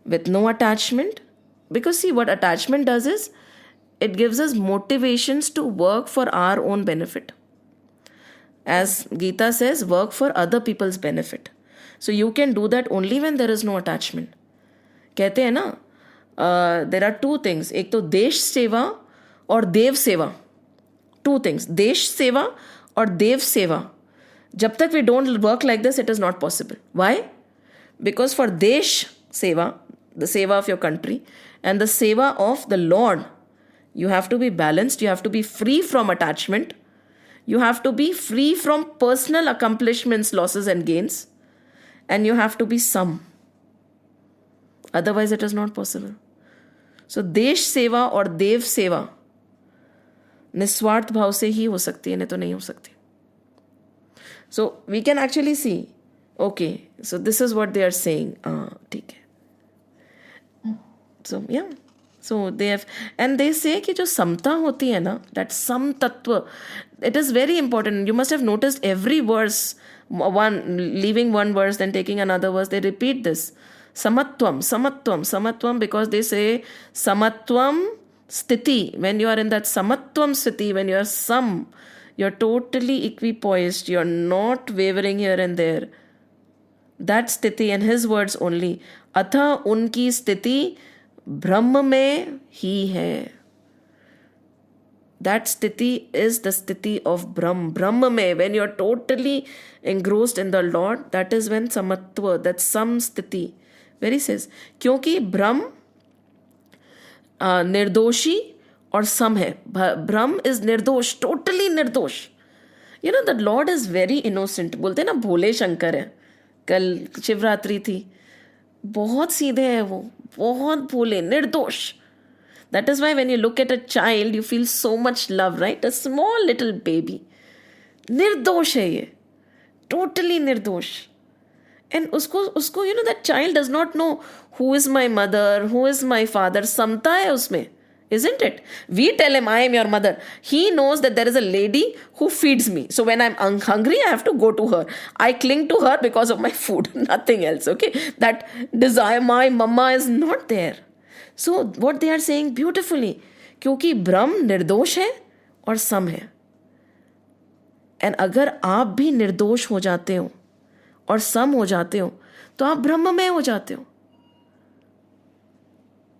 with no attachment, because see, what attachment does is, it gives us motivations to work for our own benefit. As Gita says, work for other people's benefit. So you can do that only when there is no attachment. कहते हैं ना, there are two things. एक तो देश सेवा और देव सेवा. Two things. देश सेवा और देव सेवा. जब तक we don't work like this, it is not possible. Why? Because for देश सेवा, the seva of your country, and the seva of the Lord, you have to be balanced, you have to be free from attachment, You have to be free from personal accomplishments, losses, and gains. And you have to be some. Otherwise, it is not possible. So, देश सेवा और देव सेवा निस्वार्थ भाव से ही हो सकती है, नहीं तो नहीं हो सकती. So, we can actually see, okay, so this is what they are saying. ठीक है. So, yeah. So, they have, and they say कि जो समता होती है ना, that सम तत्व, it is very important. You must have noticed every verse, leaving one verse, then taking another verse, they repeat this. Samatvam, samatvam, samatvam, because they say samatvam sthiti. When you are in that samatvam sthiti, when you are some, you're totally equipoised, you're not wavering here and there. That sthiti, and his words only, atha unki sthiti ब्रह्म में ही है. That sthiti is the sthiti of Brahm. Brahma mein, when you are totally engrossed in the Lord, that is when samatva, that some sthiti. Where he says, क्योंकि ब्रह्म निर्दोषी और सम है. ब्रह्म is निर्दोष, totally निर्दोष. You know, the Lord is very innocent. बोलते ना भोले शंकर है. कल शिवरात्रि थी. बहुत सीधे हैं वो, बहुत भोले, निर्दोष. That is why when you look at a child, you feel so much love, right? A small little baby. निर्दोष है ये. Totally निर्दोष. And उसको, you know, that child does not know who is my mother, who is my father. समता है उसमें. Isn't it? We tell him, I am your mother. He knows that there is a lady who feeds me. So when I'm hungry, I have to go to her. I cling to her because of my food. Nothing else, okay? That desire, my mama is not there. So what they are saying beautifully, क्योंकि ब्रह्म निर्दोष है और सम है. And अगर आप भी निर्दोष हो जाते हो और सम हो जाते हो, तो आप ब्रह्म में हो जाते हो.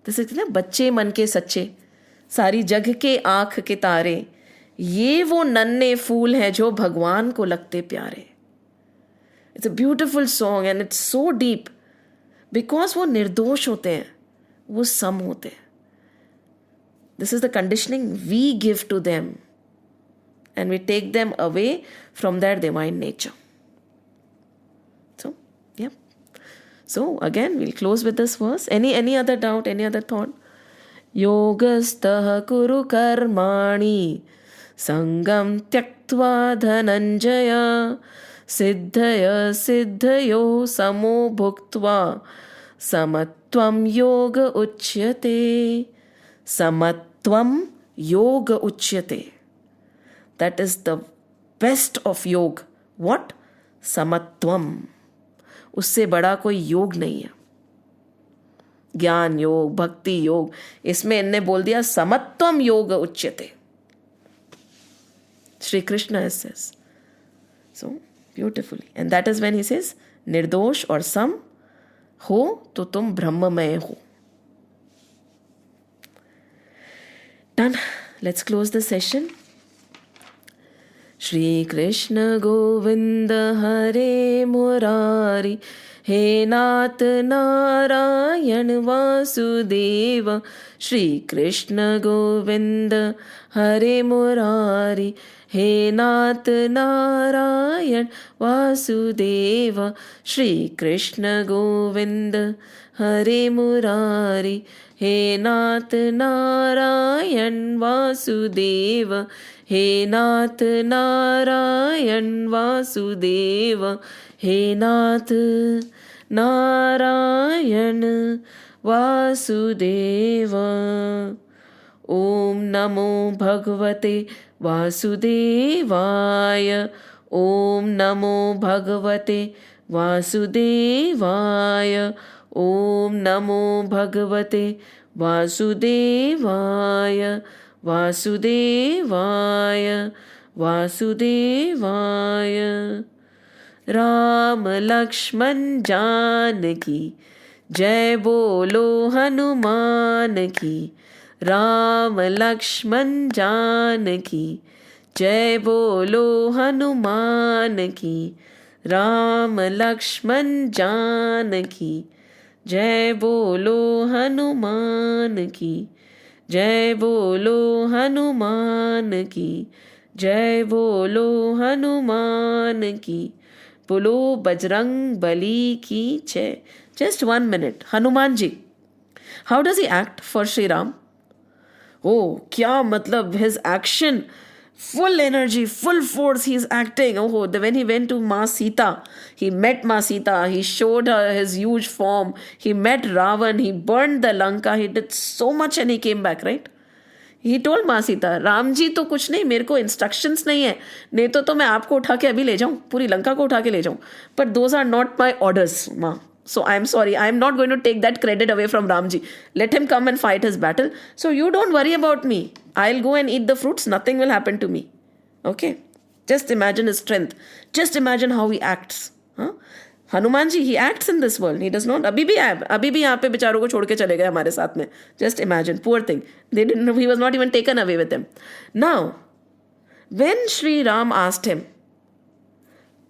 जैसे कहते हैं बच्चे मन के सच्चे, सारी जग के आंख के तारे, ये वो नन्हे फूल हैं जो भगवान को लगते प्यारे. It's a beautiful song and it's so deep, because वो निर्दोष होते हैं, वो सम होते हैं. This is the conditioning we give to them and we take them away from that divine nature. So again, we'll close with this verse. Any other doubt, any other thought? Yogastah kuru karmani sangam tyaktva dhananjaya siddhaya siddhayo samo bhuktva samatvam yoga uchyate. Samatvam yoga uchyate. That is the best of yoga. What? Samatvam. उससे बड़ा कोई योग नहीं है. ज्ञान योग, भक्ति योग, इसमें इनने बोल दिया समत्वम योग उच्यते. Shri Krishna says. So beautifully. And that is when he says, निर्दोष और सम हो तो तुम ब्रह्ममय हो. Done. Let's close the session. Shri Krishna Govinda Hare Murari He Nath Narayan Vasudeva. Shri Krishna Govinda Hare Murari He Nath Narayan Vasudeva. Shri Krishna Govinda Hare Murari He Nath Narayan Vasudeva. He Nath Narayan Vasudeva. He Nath Narayan Vasudeva. Om Namo Bhagavate Vasudevaya. Om Namo Bhagavate Vasudevaya. Om Namo Bhagavate Vasudevaya. Vasudevaya. Vasudevaya. Ram Lakshman Janaki Jai Bolo Hanuman Ki. Ram Lakshman Janaki Jai Bolo Hanuman Ki. Ram Lakshman Janaki Jai Bolo Hanuman Ki. Jai Bolo Hanuman Ki. जय बोलो हनुमान की, बोलो बजरंग बली की जय. Just 1 minute. Hanuman ji. How does he act for Sri Ram? Oh, kya matlab, his action, full energy, full force, he's acting. Oh, when he went to Ma Sita, he met Ma Sita, he showed her his huge form, he met Ravan, he burned the Lanka, he did so much and he came back, right? He told माँ सीता, राम जी तो कुछ नहीं, मेरे को instructions नहीं है, नहीं तो मैं आपको उठा के अभी ले जाऊं, पूरी लंका को उठा के ले जाऊं, पर those are not my orders माँ. So I'm sorry, I'm not going to take that credit away from Ramji. Let him come and fight his battle. So you don't worry about me. I'll go and eat the fruits. Nothing will happen to me. Okay? Just imagine his strength. Just imagine how he acts. Huh? Hanuman ji, he acts in this world. He does not. अभी भी यहाँ पे बेचारों को छोड़ के चले गए हमारे साथ में. Just imagine, poor thing. They didn't. He was not even taken away with them. Now, when Sri Ram asked him,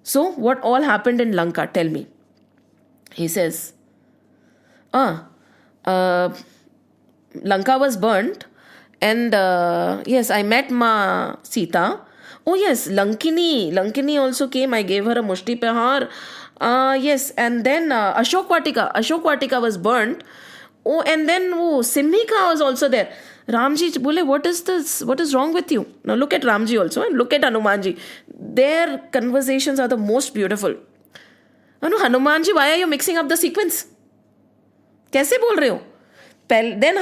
so what all happened in Lanka? Tell me. He says, Lanka was burnt, and yes, I met Ma Sita. Oh yes, Lankini also came. I gave her a mushti pehar. Yes, and then Ashok Vatika was burnt. Oh, and then Simhika was also there. Ramji bole, what is this? What is wrong with you? Now look at Ramji also and look at Hanumanji. Their conversations are the most beautiful. Hanuman ji, why are you mixing up the sequence? कैसे बोल रहे हो? Then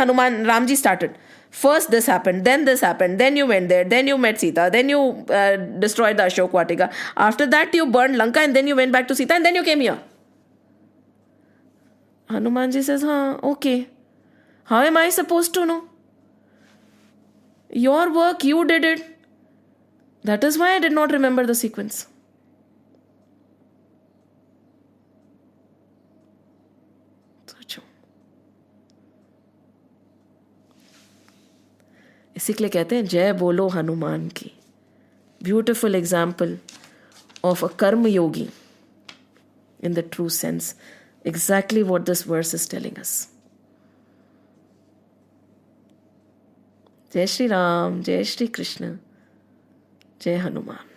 Ramji started. First this happened, then you went there, then you met Sita, then you destroyed the Ashok Vatika. After that you burned Lanka and then you went back to Sita and then you came here. Hanuman ji says, okay. How am I supposed to know? Your work, you did it. That is why I did not remember the sequence. इसी के लिए कहते हैं जय बोलो हनुमान की. Beautiful example of a कर्म योगी in the true sense. Exactly what this verse is telling us. Jai Shri Ram, Jai Shri Krishna, Jai Hanuman.